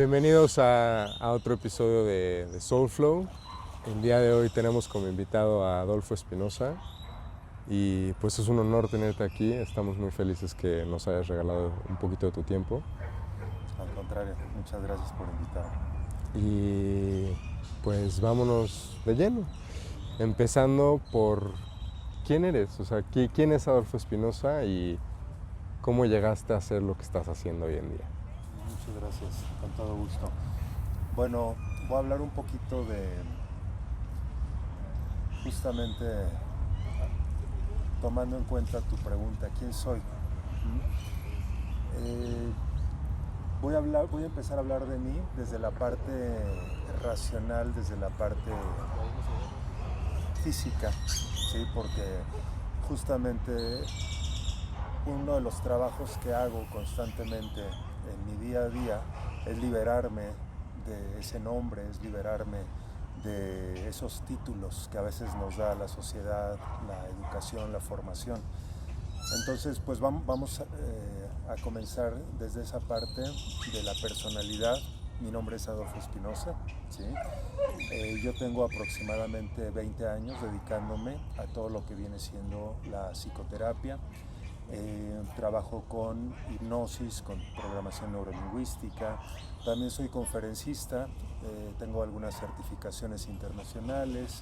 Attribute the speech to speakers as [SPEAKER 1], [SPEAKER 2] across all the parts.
[SPEAKER 1] Bienvenidos a otro episodio de Soulflow. El día de hoy tenemos como invitado a Adolfo Espinosa y pues es un honor tenerte aquí. Estamos muy felices que nos hayas regalado un poquito de tu tiempo.
[SPEAKER 2] Al contrario, muchas gracias por invitarme.
[SPEAKER 1] Y pues vámonos de lleno, empezando por quién eres, o sea, quién es Adolfo Espinosa y cómo llegaste a hacer lo que estás haciendo hoy en día.
[SPEAKER 2] Muchas gracias, con todo gusto. Bueno, voy a hablar un poquito de justamente tomando en cuenta tu pregunta, ¿quién soy? Voy a empezar a hablar de mí desde la parte racional, desde la parte física, ¿sí? Porque justamente uno de los trabajos que hago constantemente en mi día a día es liberarme de ese nombre, es liberarme de esos títulos que a veces nos da la sociedad, la educación, la formación. Entonces, pues vamos a comenzar desde esa parte de la personalidad. Mi nombre es Adolfo Espinosa, ¿sí? Yo tengo aproximadamente 20 años dedicándome a todo lo que viene siendo la psicoterapia. Trabajo con hipnosis, con programación neurolingüística. También soy conferencista, tengo algunas certificaciones internacionales,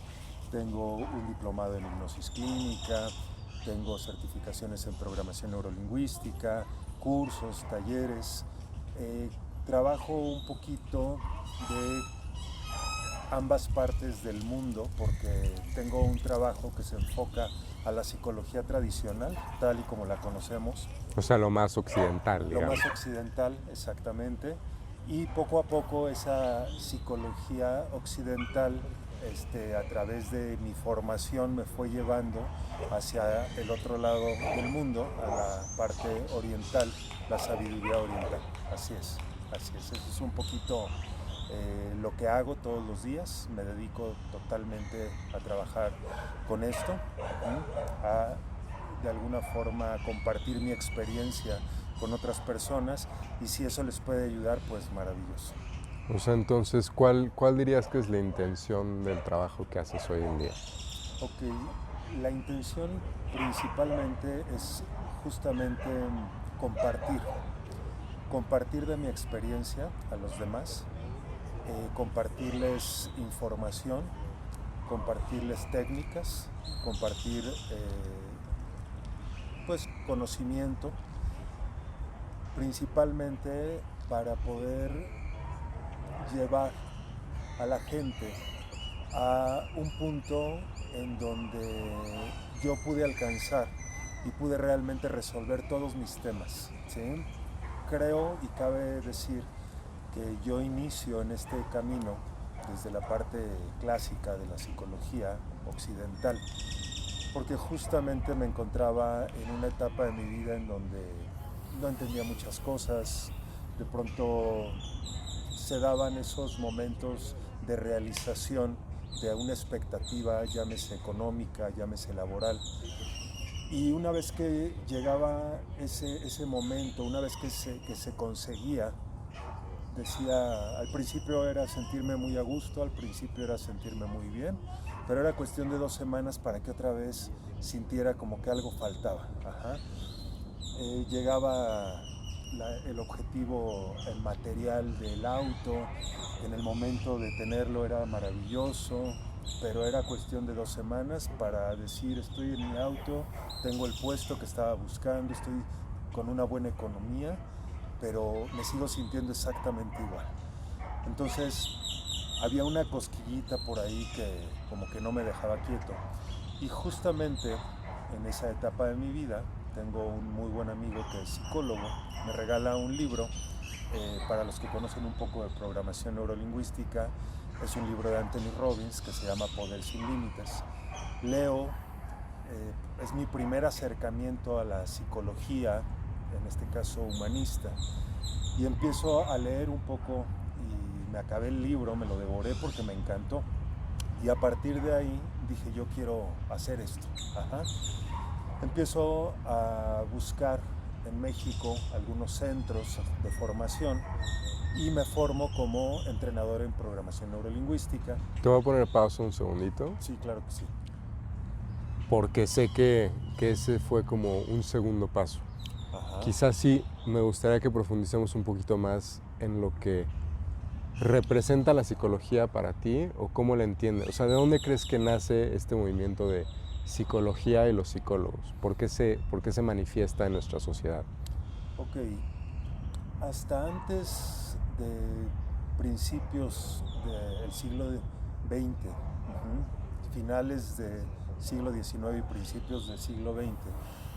[SPEAKER 2] tengo un diplomado en hipnosis clínica, tengo certificaciones en programación neurolingüística, cursos, talleres. Trabajo un poquito de ambas partes del mundo porque tengo un trabajo que se enfoca a la psicología tradicional, tal y como la conocemos.
[SPEAKER 1] O sea, lo más occidental,
[SPEAKER 2] Lo
[SPEAKER 1] digamos.
[SPEAKER 2] más occidental, exactamente. Y poco a poco esa psicología occidental, a través de mi formación, me fue llevando hacia el otro lado del mundo, a la parte oriental, la sabiduría oriental. Así es, así es. Eso es un poquito lo que hago todos los días. Me dedico totalmente a trabajar con esto, a de alguna forma compartir mi experiencia con otras personas, y si eso les puede ayudar, pues maravilloso.
[SPEAKER 1] O sea, entonces, ¿cuál dirías que es la intención del trabajo que haces hoy en día?
[SPEAKER 2] Ok, la intención principalmente es justamente compartir de mi experiencia a los demás, compartirles información, compartirles técnicas, compartir pues conocimiento, principalmente para poder llevar a la gente a un punto en donde yo pude alcanzar y pude realmente resolver todos mis temas, ¿sí? Creo y cabe decir que yo inicio en este camino desde la parte clásica de la psicología occidental, porque justamente me encontraba en una etapa de mi vida en donde no entendía muchas cosas. De pronto se daban esos momentos de realización de una expectativa, llámese económica, llámese laboral. Y una vez que llegaba ese momento, una vez que se conseguía, decía, al principio era sentirme muy a gusto, al principio era sentirme muy bien, pero era cuestión de 2 semanas para que otra vez sintiera como que algo faltaba. Ajá. Llegaba el objetivo, el material del auto, en el momento de tenerlo era maravilloso, pero era cuestión de 2 semanas para decir, estoy en mi auto, tengo el puesto que estaba buscando, estoy con una buena economía, pero me sigo sintiendo exactamente igual. Entonces había una cosquillita por ahí que como que no me dejaba quieto. Y justamente en esa etapa de mi vida tengo un muy buen amigo que es psicólogo, me regala un libro. Para los que conocen un poco de programación neurolingüística, es un libro de Anthony Robbins que se llama Poder sin Límites. Leo, es mi primer acercamiento a la psicología, en este caso humanista, y empiezo a leer un poco y me acabé el libro, me lo devoré porque me encantó. Y a partir de ahí dije, yo quiero hacer esto. Ajá. Empiezo a buscar en México algunos centros de formación y me formo como entrenador en programación neurolingüística.
[SPEAKER 1] Te voy a poner pausa un segundito.
[SPEAKER 2] Sí, claro que sí.
[SPEAKER 1] Porque sé que ese fue como un segundo paso.
[SPEAKER 2] Ajá.
[SPEAKER 1] Quizás sí me gustaría que profundicemos un poquito más en lo que representa la psicología para ti o cómo la entiendes. O sea, ¿de dónde crees que nace este movimiento de psicología y los psicólogos? ¿Por qué se manifiesta en nuestra sociedad?
[SPEAKER 2] Ok, hasta antes de principios del siglo XX, finales del siglo XIX y principios del siglo XX,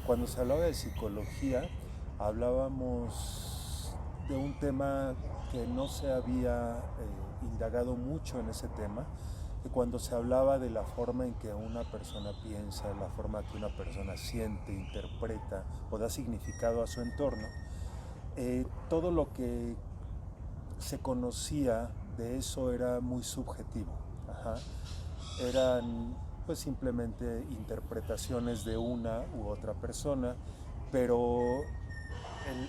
[SPEAKER 2] cuando se hablaba de psicología, hablábamos de un tema que no se había indagado mucho en ese tema, y cuando se hablaba de la forma en que una persona piensa, la forma que una persona siente, interpreta o da significado a su entorno, todo lo que se conocía de eso era muy subjetivo. Ajá. Eran pues simplemente interpretaciones de una u otra persona, pero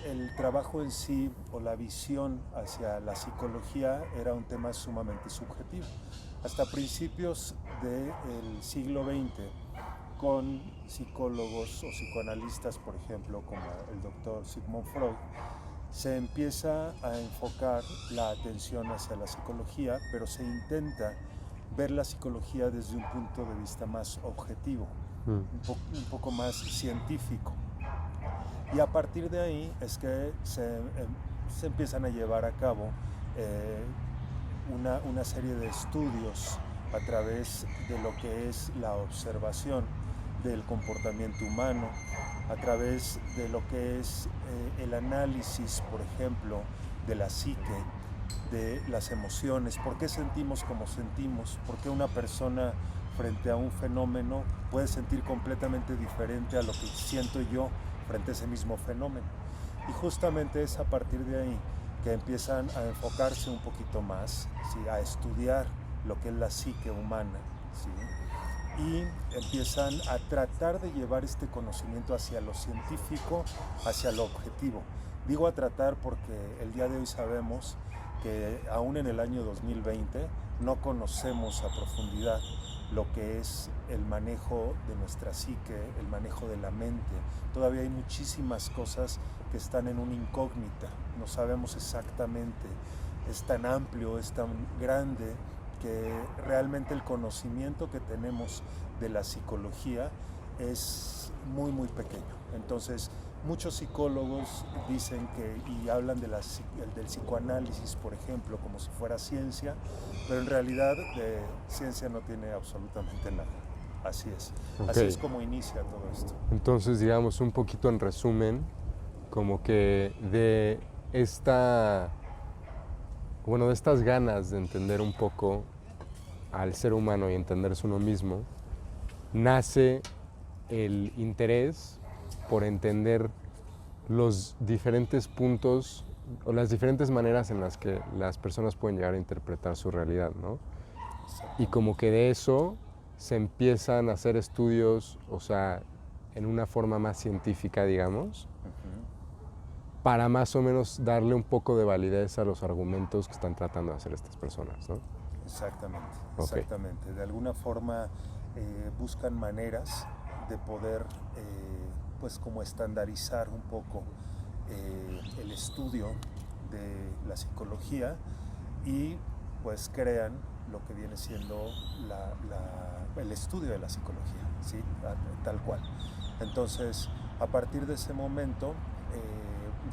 [SPEAKER 2] el trabajo en sí o la visión hacia la psicología era un tema sumamente subjetivo. Hasta principios del siglo XX, con psicólogos o psicoanalistas, por ejemplo, como el doctor Sigmund Freud, se empieza a enfocar la atención hacia la psicología, pero se intenta ver la psicología desde un punto de vista más objetivo, un poco más científico. Y a partir de ahí es que se empiezan a llevar a cabo una serie de estudios a través de lo que es la observación del comportamiento humano, a través de lo que es el análisis, por ejemplo, de la psique, de las emociones, por qué sentimos como sentimos, por qué una persona frente a un fenómeno puede sentir completamente diferente a lo que siento yo frente a ese mismo fenómeno. Y justamente es a partir de ahí que empiezan a enfocarse un poquito más, ¿sí?, a estudiar lo que es la psique humana, ¿sí?, y empiezan a tratar de llevar este conocimiento hacia lo científico, hacia lo objetivo. Digo a tratar porque el día de hoy sabemos que aún en el año 2020 no conocemos a profundidad lo que es el manejo de nuestra psique, el manejo de la mente. Todavía hay muchísimas cosas que están en una incógnita, no sabemos exactamente, es tan amplio, es tan grande, que realmente el conocimiento que tenemos de la psicología es muy muy pequeño. Entonces muchos psicólogos dicen que y hablan de del psicoanálisis, por ejemplo, como si fuera ciencia, pero en realidad de ciencia no tiene absolutamente nada. Así es. Okay. Así es como inicia todo esto.
[SPEAKER 1] Entonces, digamos, un poquito en resumen, como que de estas ganas de entender un poco al ser humano y entenderse uno mismo, nace el interés por entender los diferentes puntos o las diferentes maneras en las que las personas pueden llegar a interpretar su realidad, ¿no? Y como que de eso se empiezan a hacer estudios, o sea, en una forma más científica, digamos, para más o menos darle un poco de validez a los argumentos que están tratando de hacer estas personas, ¿no?
[SPEAKER 2] Exactamente, exactamente. Okay. De alguna forma buscan maneras de poder, pues como estandarizar un poco el estudio de la psicología y pues crean lo que viene siendo el estudio de la psicología, ¿sí?, tal cual. Entonces, a partir de ese momento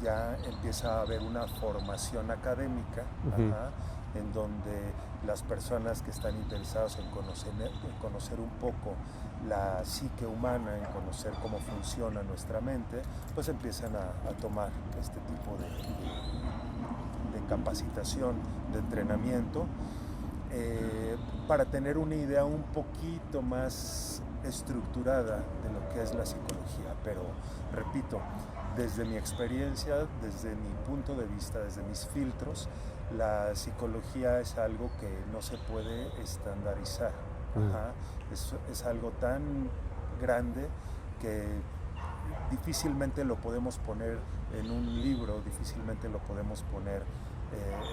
[SPEAKER 2] ya empieza a haber una formación académica, en donde las personas que están interesadas en conocer un poco la psique humana, en conocer cómo funciona nuestra mente, pues empiezan a tomar este tipo de capacitación, de entrenamiento, para tener una idea un poquito más estructurada de lo que es la psicología. Pero, repito, desde mi experiencia, desde mi punto de vista, desde mis filtros, la psicología es algo que no se puede estandarizar. Es algo tan grande que difícilmente lo podemos poner en un libro, difícilmente lo podemos poner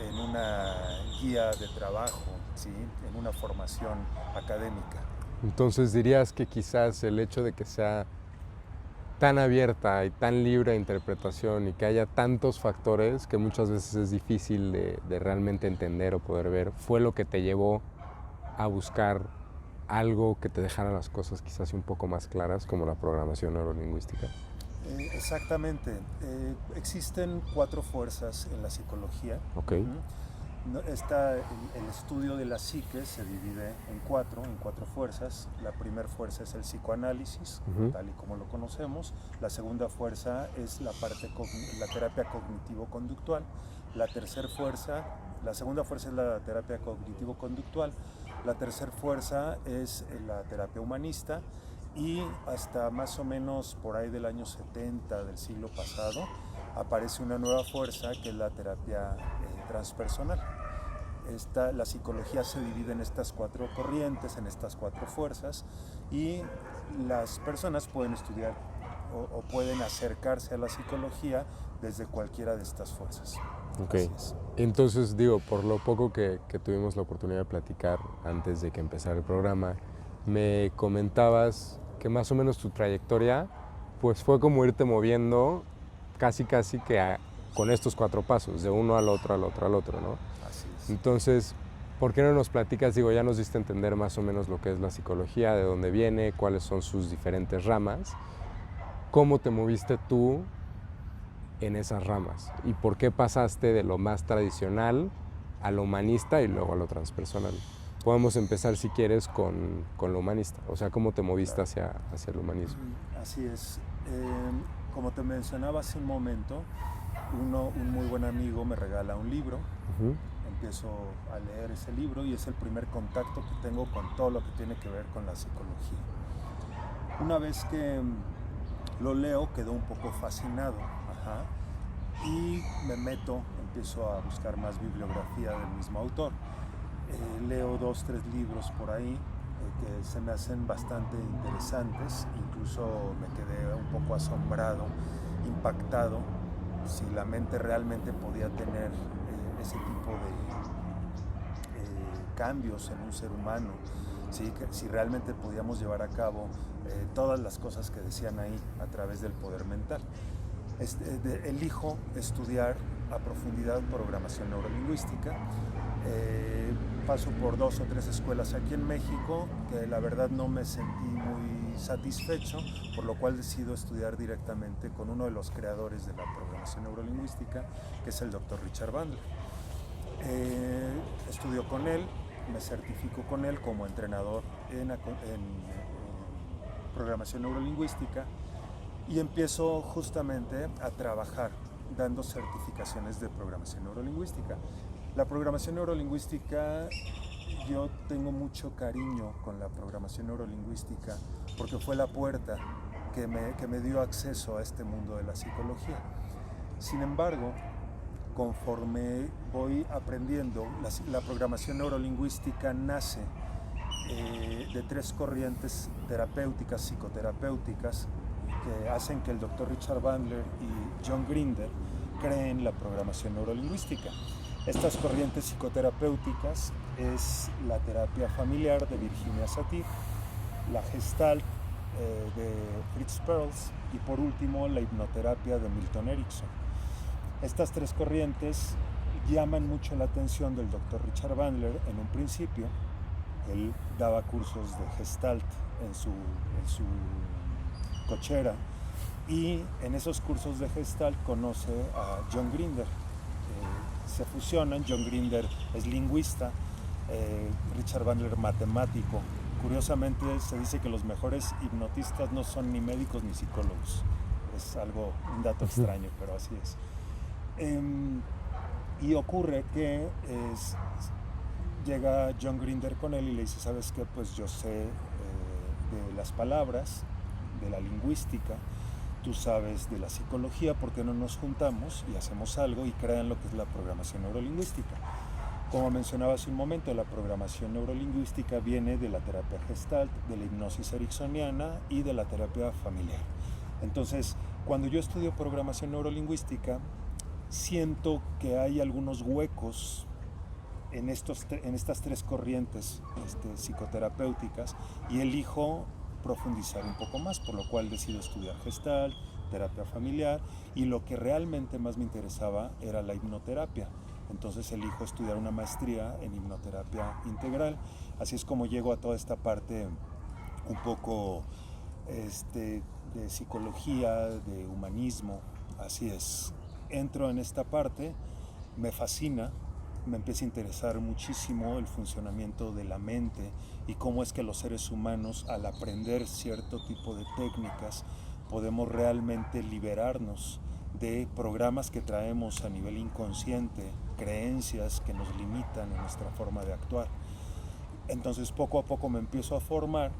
[SPEAKER 2] en una guía de trabajo, ¿sí? En una formación académica.
[SPEAKER 1] Entonces dirías que quizás el hecho de que sea tan abierta y tan libre de interpretación y que haya tantos factores que muchas veces es difícil de realmente entender o poder ver, fue lo que te llevó a buscar algo que te dejara las cosas quizás un poco más claras, como la programación neurolingüística.
[SPEAKER 2] Exactamente. Existen 4 fuerzas en la psicología.
[SPEAKER 1] Ok.
[SPEAKER 2] Está el estudio de la psique, se divide en cuatro fuerzas. La primera fuerza es el psicoanálisis, tal y como lo conocemos. La segunda fuerza es la terapia cognitivo-conductual. La segunda fuerza es la terapia cognitivo-conductual. La tercera fuerza es la terapia humanista. Y hasta más o menos por ahí del año 70 del siglo pasado aparece una nueva fuerza que es la terapia transpersonal. La psicología se divide en estas 4 corrientes, en estas 4 fuerzas, y las personas pueden estudiar o pueden acercarse a la psicología desde cualquiera de estas fuerzas.
[SPEAKER 1] Ok, entonces digo, por lo poco que tuvimos la oportunidad de platicar antes de que empezara el programa, me comentabas que más o menos tu trayectoria pues fue como irte moviendo casi que con estos 4 pasos, de uno al otro, al otro, al otro, ¿no?
[SPEAKER 2] Así es.
[SPEAKER 1] Entonces, ¿por qué no nos platicas? Digo, ya nos diste a entender más o menos lo que es la psicología, de dónde viene, cuáles son sus diferentes ramas. ¿Cómo te moviste tú en esas ramas? ¿Y por qué pasaste de lo más tradicional a lo humanista y luego a lo transpersonal? Podemos empezar, si quieres, con lo humanista. O sea, ¿cómo te moviste hacia el humanismo?
[SPEAKER 2] Así es. Como te mencionaba hace un momento, un muy buen amigo me regala un libro. Empiezo a leer ese libro y es el primer contacto que tengo con todo lo que tiene que ver con la psicología. Una vez que lo leo, quedo un poco fascinado. Y me empiezo a buscar más bibliografía del mismo autor. Leo 2, 3 libros por ahí que se me hacen bastante interesantes, incluso me quedé un poco asombrado, impactado, si la mente realmente podía tener ese tipo de cambios en un ser humano, ¿sí? Si realmente podíamos llevar a cabo todas las cosas que decían ahí a través del poder mental. Elijo estudiar a profundidad programación neurolingüística. Paso por 2 o 3 escuelas aquí en México, que la verdad no me sentí muy satisfecho, por lo cual decido estudiar directamente con uno de los creadores de la programación neurolingüística, que es el Dr. Richard Bandler. Estudio con él, me certifico con él como entrenador en programación neurolingüística y empiezo justamente a trabajar dando certificaciones de programación neurolingüística. La programación neurolingüística, yo tengo mucho cariño con la programación neurolingüística porque fue la puerta que me dio acceso a este mundo de la psicología. Sin embargo, conforme voy aprendiendo, la programación neurolingüística nace de 3 corrientes terapéuticas, psicoterapéuticas, que hacen que el Dr. Richard Bandler y John Grinder creen la programación neurolingüística. Estas corrientes psicoterapéuticas es la terapia familiar de Virginia Satir, la Gestalt de Fritz Perls y por último la hipnoterapia de Milton Erickson. Estas 3 corrientes llaman mucho la atención del Dr. Richard Bandler en un principio. Él daba cursos de Gestalt en su cochera y en esos cursos de Gestalt conoce a John Grinder. Se fusionan, John Grinder es lingüista, Richard Bandler matemático. Curiosamente se dice que los mejores hipnotistas no son ni médicos ni psicólogos. Es un dato extraño, pero así es. Y ocurre que llega John Grinder con él y le dice, ¿sabes qué? Pues yo sé de las palabras, de la lingüística, tú sabes de la psicología, ¿por qué no nos juntamos y hacemos algo y crean lo que es la programación neurolingüística? Como mencionaba hace un momento, la programación neurolingüística viene de la terapia Gestalt, de la hipnosis ericksoniana y de la terapia familiar. Entonces, cuando yo estudio programación neurolingüística, siento que hay algunos huecos en estas tres corrientes psicoterapéuticas y elijo profundizar un poco más, por lo cual decido estudiar Gestalt, terapia familiar, y lo que realmente más me interesaba era la hipnoterapia. Entonces elijo estudiar una maestría en hipnoterapia integral. Así es como llego a toda esta parte un poco de psicología, de humanismo. Así es. Entro en esta parte, me fascina, me empieza a interesar muchísimo el funcionamiento de la mente y cómo es que los seres humanos, al aprender cierto tipo de técnicas, podemos realmente liberarnos de programas que traemos a nivel inconsciente, creencias que nos limitan en nuestra forma de actuar. Entonces poco a poco me empiezo a formar,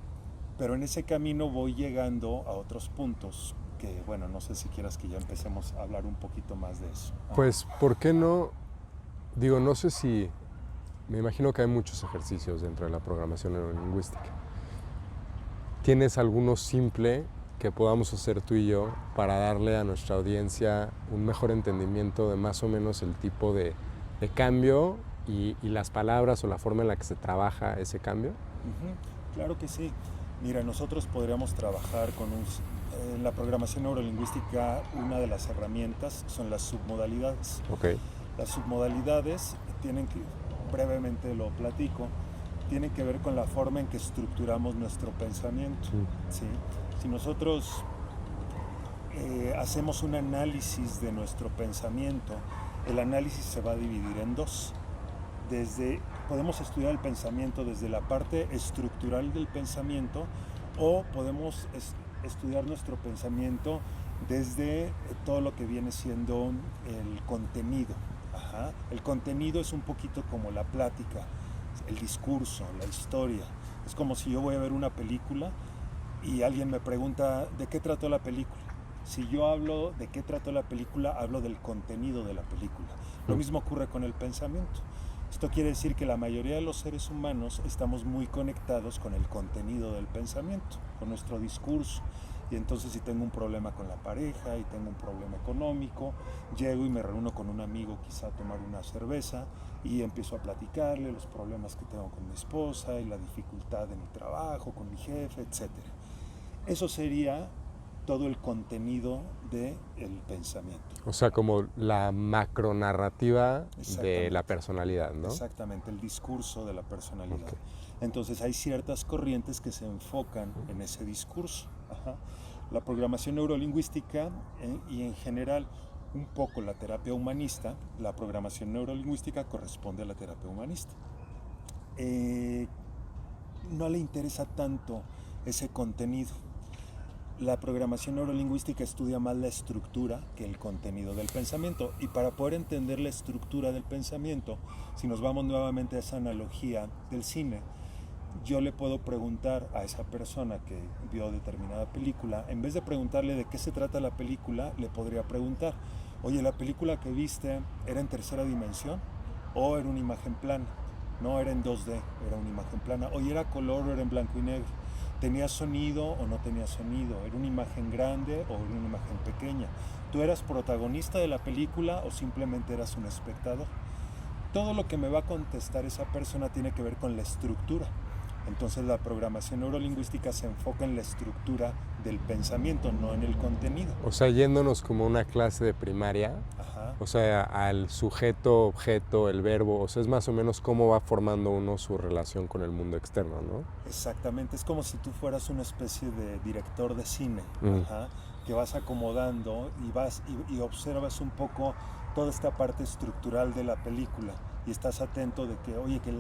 [SPEAKER 2] pero en ese camino voy llegando a otros puntos que, bueno, no sé si quieras que ya empecemos a hablar un poquito más de eso.
[SPEAKER 1] Pues, ¿por qué no? Digo, no sé si... Me imagino que hay muchos ejercicios dentro de la programación neurolingüística. ¿Tienes alguno simple que podamos hacer tú y yo para darle a nuestra audiencia un mejor entendimiento de más o menos el tipo de cambio y las palabras o la forma en la que se trabaja ese cambio?
[SPEAKER 2] Claro que sí. Mira, nosotros podríamos trabajar con en la programación neurolingüística, una de las herramientas son las submodalidades.
[SPEAKER 1] Okay.
[SPEAKER 2] Las submodalidades tienen que, brevemente lo platico, tienen que ver con la forma en que estructuramos nuestro pensamiento. ¿Sí? Si nosotros hacemos un análisis de nuestro pensamiento, el análisis se va a dividir en dos. Podemos estudiar el pensamiento desde la parte estructural del pensamiento, o podemos estudiar nuestro pensamiento desde todo lo que viene siendo el contenido. El contenido es un poquito como la plática, el discurso, la historia. Es como si yo voy a ver una película y alguien me pregunta ¿de qué trató la película? Si yo hablo de qué trató la película, hablo del contenido de la película. Lo mismo ocurre con el pensamiento. Esto quiere decir que la mayoría de los seres humanos estamos muy conectados con el contenido del pensamiento, con nuestro discurso. Y entonces si tengo un problema con la pareja y tengo un problema económico, llego y me reúno con un amigo quizá a tomar una cerveza y empiezo a platicarle los problemas que tengo con mi esposa y la dificultad de mi trabajo, con mi jefe, etc. Eso sería todo el contenido del pensamiento.
[SPEAKER 1] O sea, como la macronarrativa de la personalidad, ¿no?
[SPEAKER 2] Exactamente, el discurso de la personalidad. Okay. Entonces hay ciertas corrientes que se enfocan en ese discurso. La programación neurolingüística y en general un poco la terapia humanista, la programación neurolingüística corresponde a la terapia humanista. No le interesa tanto ese contenido. La programación neurolingüística estudia más la estructura que el contenido del pensamiento. Y para poder entender la estructura del pensamiento, si nos vamos nuevamente a esa analogía del cine, yo le puedo preguntar a esa persona que vio determinada película, en vez de preguntarle de qué se trata la película, le podría preguntar, oye, ¿la película que viste era en tercera dimensión o era una imagen plana? No, era en 2D, era una imagen plana. Oye, ¿era color o era en blanco y negro? ¿Tenía sonido o no tenía sonido? ¿Era una imagen grande o era una imagen pequeña? ¿Tú eras protagonista de la película o simplemente eras un espectador? Todo lo que me va a contestar esa persona tiene que ver con la estructura. Entonces la programación neurolingüística se enfoca en la estructura del pensamiento, no en el contenido.
[SPEAKER 1] O sea, yéndonos como una clase de primaria, o sea, al sujeto, objeto, el verbo, o sea, es más o menos cómo va formando uno su relación con el mundo externo, ¿no?
[SPEAKER 2] Exactamente, es como si tú fueras una especie de director de cine, que vas acomodando y vas y observas un poco toda esta parte estructural de la película. Y estás atento de que, oye, que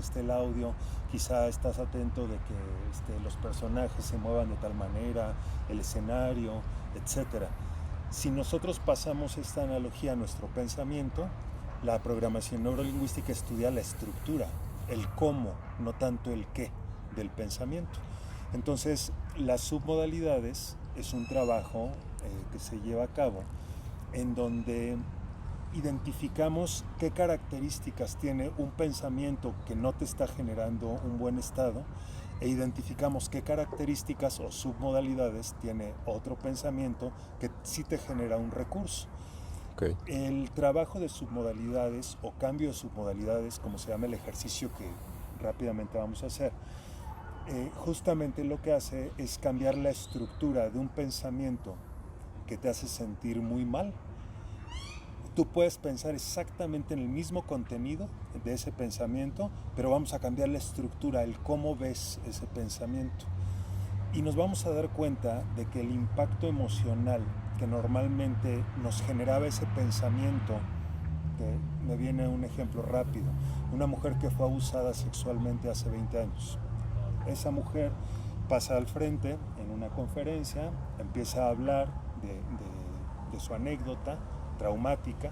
[SPEAKER 2] esté el audio, quizá estás atento de que los personajes se muevan de tal manera, el escenario, etc. Si nosotros pasamos esta analogía a nuestro pensamiento, la programación neurolingüística estudia la estructura, el cómo, no tanto el qué del pensamiento. Entonces, las submodalidades es un trabajo que se lleva a cabo en donde identificamos qué características tiene un pensamiento que no te está generando un buen estado e identificamos qué características o submodalidades tiene otro pensamiento que sí te genera un recurso.
[SPEAKER 1] Okay.
[SPEAKER 2] El trabajo de submodalidades o cambio de submodalidades, como se llama el ejercicio que rápidamente vamos a hacer, justamente lo que hace es cambiar la estructura de un pensamiento que te hace sentir muy mal. Tú puedes pensar exactamente en el mismo contenido de ese pensamiento, pero vamos a cambiar la estructura, el cómo ves ese pensamiento. Y nos vamos a dar cuenta de que el impacto emocional que normalmente nos generaba ese pensamiento, que me viene un ejemplo rápido, una mujer que fue abusada sexualmente hace 20 años. Esa mujer pasa al frente en una conferencia, empieza a hablar de su anécdota traumática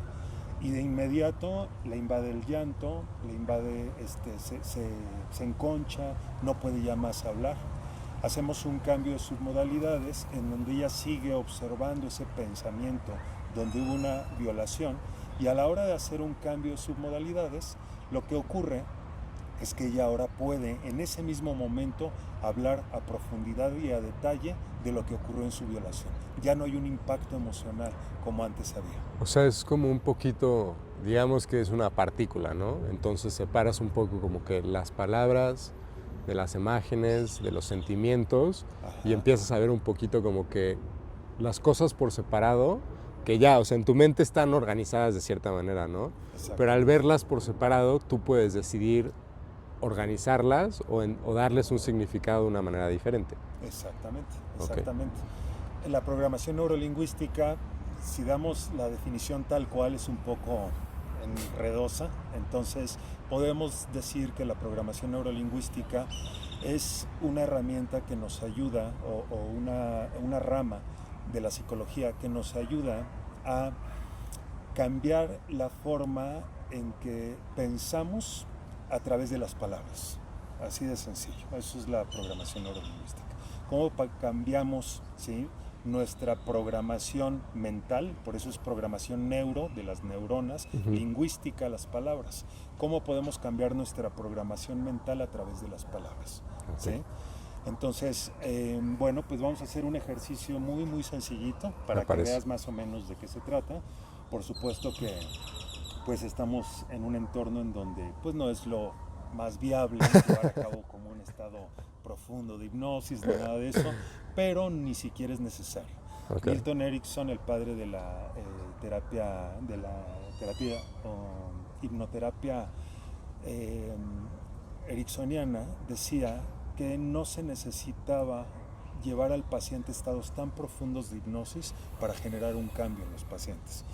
[SPEAKER 2] y de inmediato le invade el llanto, le invade, se enconcha, no puede ya más hablar. Hacemos un cambio de submodalidades en donde ella sigue observando ese pensamiento donde hubo una violación, y a la hora de hacer un cambio de submodalidades, lo que ocurre es que ella ahora puede en ese mismo momento hablar a profundidad y a detalle de lo que ocurrió en su violación. Ya no hay un impacto emocional como antes había.
[SPEAKER 1] O sea, es como un poquito, digamos que es una partícula, ¿no? Entonces separas un poco como que las palabras de las imágenes, de los sentimientos. Ajá. Y empiezas a ver un poquito como que las cosas por separado, que ya, o sea, en tu mente están organizadas de cierta manera, ¿no? Pero al verlas por separado, tú puedes decidir organizarlas o darles un significado de una manera diferente.
[SPEAKER 2] Exactamente. En la programación neurolingüística, si damos la definición tal cual, es un poco enredosa. Entonces podemos decir que la programación neurolingüística es una herramienta que nos ayuda, o una rama de la psicología que nos ayuda a cambiar la forma en que pensamos a través de las palabras. Así de sencillo. Eso es la programación neurolingüística. ¿Cómo cambiamos, ¿sí?, nuestra programación mental? Por eso es programación neuro, de las neuronas, lingüística, las palabras. ¿Cómo podemos cambiar nuestra programación mental a través de las palabras? Okay. ¿Sí? Entonces, bueno, pues vamos a hacer un ejercicio muy, muy sencillito para que veas más o menos de qué se trata. Por supuesto que pues estamos en un entorno en donde pues no es lo más viable llevar a cabo como un estado profundo de hipnosis, ni nada de eso, pero ni siquiera es necesario. Okay. Milton Erickson, el padre de la hipnoterapia ericksoniana, decía que no se necesitaba llevar al paciente a estados tan profundos de hipnosis para generar un cambio en los pacientes.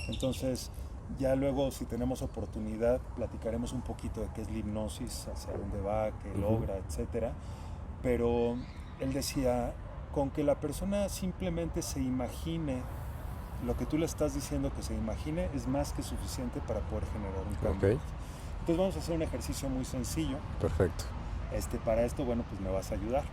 [SPEAKER 2] Entonces, ya luego, si tenemos oportunidad, platicaremos un poquito de qué es la hipnosis, hacia dónde va, qué logra, etcétera. Pero él decía, con que la persona simplemente se imagine lo que tú le estás diciendo que se imagine, es más que suficiente para poder generar un cambio. Okay. Entonces vamos a hacer un ejercicio muy sencillo.
[SPEAKER 1] Perfecto.
[SPEAKER 2] Para esto, bueno, pues me vas a ayudar.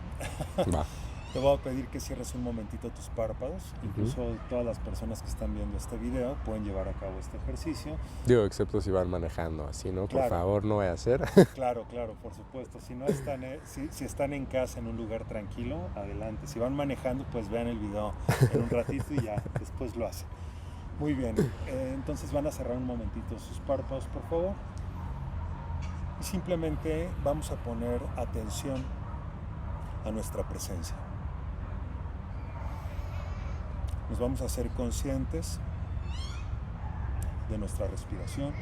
[SPEAKER 2] Va. Te voy a pedir que cierres un momentito tus párpados. Incluso todas las personas que están viendo este video pueden llevar a cabo este ejercicio.
[SPEAKER 1] Digo, excepto si van manejando así, ¿no? Claro. Por favor, no vaya a hacer.
[SPEAKER 2] Claro, por supuesto. Si no están, si están en casa, en un lugar tranquilo, adelante. Si van manejando, pues vean el video en un ratito y ya después lo hacen. Muy bien. Entonces van a cerrar un momentito sus párpados, por favor. Y simplemente vamos a poner atención a nuestra presencia. Nos vamos a hacer conscientes de nuestra respiración.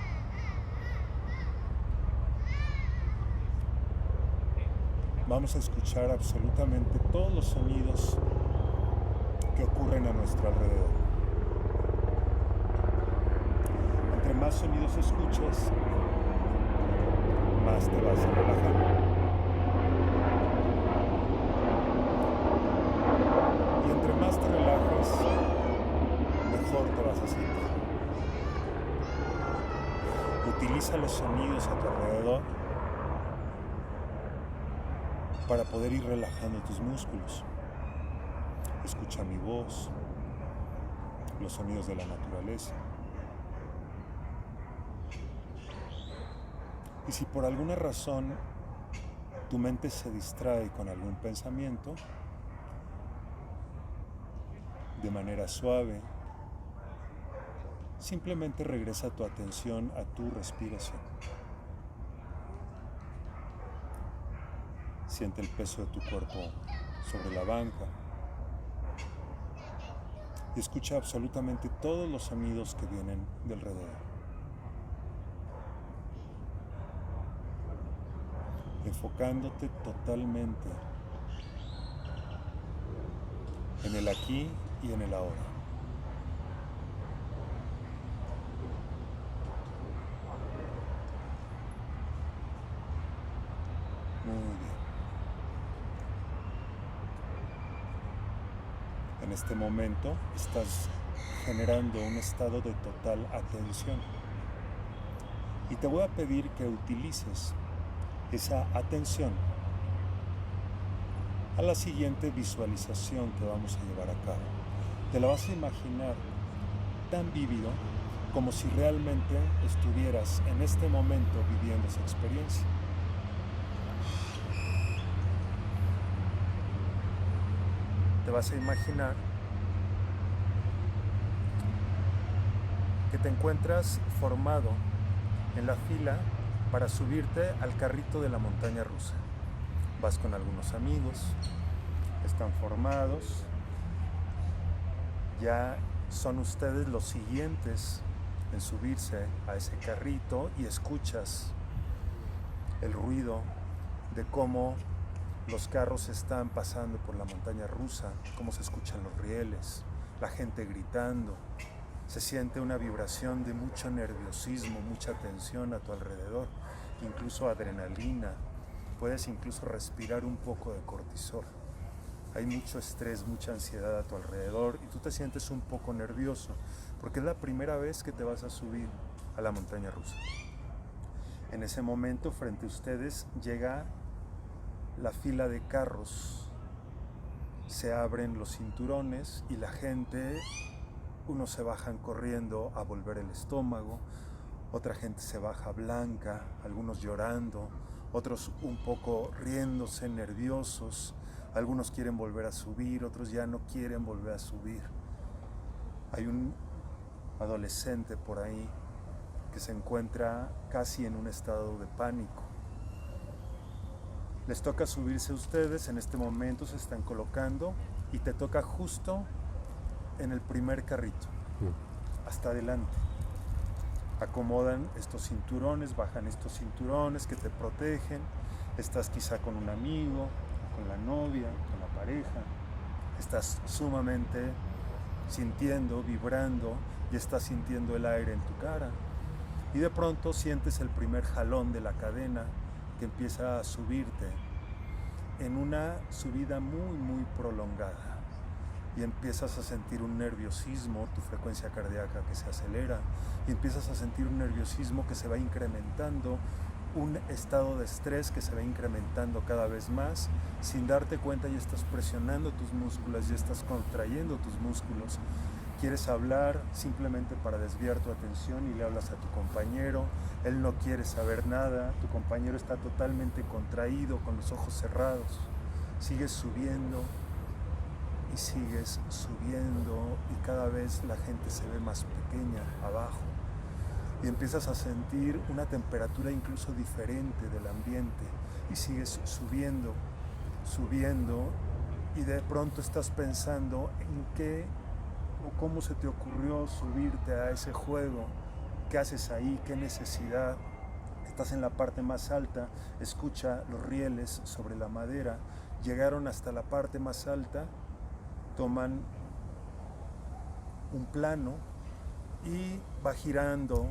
[SPEAKER 2] Vamos a escuchar absolutamente todos los sonidos que ocurren a nuestro alrededor. Entre más sonidos escuches, más te vas a relajar. Y entre más te relajes, mejor te vas a sentir. Utiliza los sonidos a tu alrededor para poder ir relajando tus músculos. Escucha mi voz, los sonidos de la naturaleza. Y si por alguna razón tu mente se distrae con algún pensamiento, de manera suave, simplemente regresa tu atención a tu respiración. Siente el peso de tu cuerpo sobre la banca y escucha absolutamente todos los sonidos que vienen de alrededor. Enfocándote totalmente en el aquí y en el ahora. Muy bien. En este momento estás generando un estado de total atención. Y te voy a pedir que utilices esa atención a la siguiente visualización que vamos a llevar a cabo. Te la vas a imaginar tan vívido como si realmente estuvieras en este momento viviendo esa experiencia. Te vas a imaginar que te encuentras formado en la fila para subirte al carrito de la montaña rusa. Vas con algunos amigos, están formados, ya son ustedes los siguientes en subirse a ese carrito y escuchas el ruido de cómo los carros están pasando por la montaña rusa, cómo se escuchan los rieles, la gente gritando. Se siente una vibración de mucho nerviosismo, mucha tensión a tu alrededor, incluso adrenalina. Puedes incluso respirar un poco de cortisol. Hay mucho estrés, mucha ansiedad a tu alrededor y tú te sientes un poco nervioso porque es la primera vez que te vas a subir a la montaña rusa. En ese momento, frente a ustedes, llega la fila de carros. Se abren los cinturones y la gente... Unos se bajan corriendo a volver el estómago, otra gente se baja blanca, algunos llorando, otros un poco riéndose, nerviosos, algunos quieren volver a subir, otros ya no quieren volver a subir. Hay un adolescente por ahí que se encuentra casi en un estado de pánico. Les toca subirse a ustedes, en este momento se están colocando y te toca justo en el primer carrito, hasta adelante. Acomodan estos cinturones, bajan estos cinturones que te protegen. Estás quizá con un amigo, con la novia, con la pareja. Estás sumamente sintiendo, vibrando y estás sintiendo el aire en tu cara. Y de pronto sientes el primer jalón de la cadena que empieza a subirte en una subida muy prolongada. Y empiezas a sentir un nerviosismo, tu frecuencia cardíaca que se acelera, y empiezas a sentir un nerviosismo que se va incrementando, un estado de estrés que se va incrementando cada vez más. Sin darte cuenta ya estás presionando tus músculos, ya estás contrayendo tus músculos. Quieres hablar simplemente para desviar tu atención y le hablas a tu compañero, él no quiere saber nada, tu compañero está totalmente contraído, con los ojos cerrados. Sigues subiendo y sigues subiendo y cada vez la gente se ve más pequeña abajo y empiezas a sentir una temperatura incluso diferente del ambiente y sigues subiendo y de pronto estás pensando en qué o cómo se te ocurrió subirte a ese juego, qué haces ahí, qué necesidad. Estás en la parte más alta, escucha los rieles sobre la madera, llegaron hasta la parte más alta, toman un plano y va girando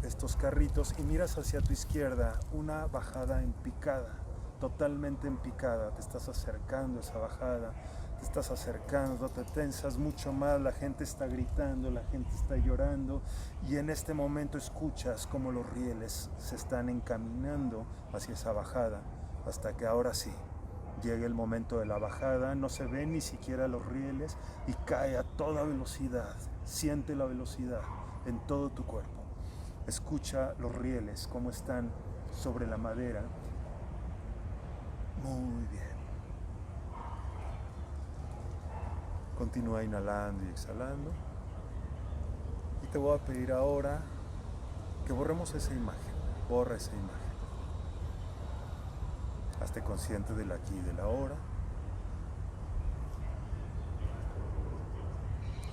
[SPEAKER 2] estos carritos y miras hacia tu izquierda una bajada en picada, totalmente en picada. Te estás acercando a esa bajada, te estás acercando, te tensas mucho más, la gente está gritando, la gente está llorando y en este momento escuchas cómo los rieles se están encaminando hacia esa bajada hasta que ahora sí llega el momento de la bajada, no se ven ni siquiera los rieles y cae a toda velocidad. Siente la velocidad en todo tu cuerpo. Escucha los rieles, cómo están sobre la madera Muy bien. Continúa inhalando y exhalando. Y te voy a pedir ahora que borremos esa imagen. Borra esa imagen. Hazte consciente del aquí y del ahora.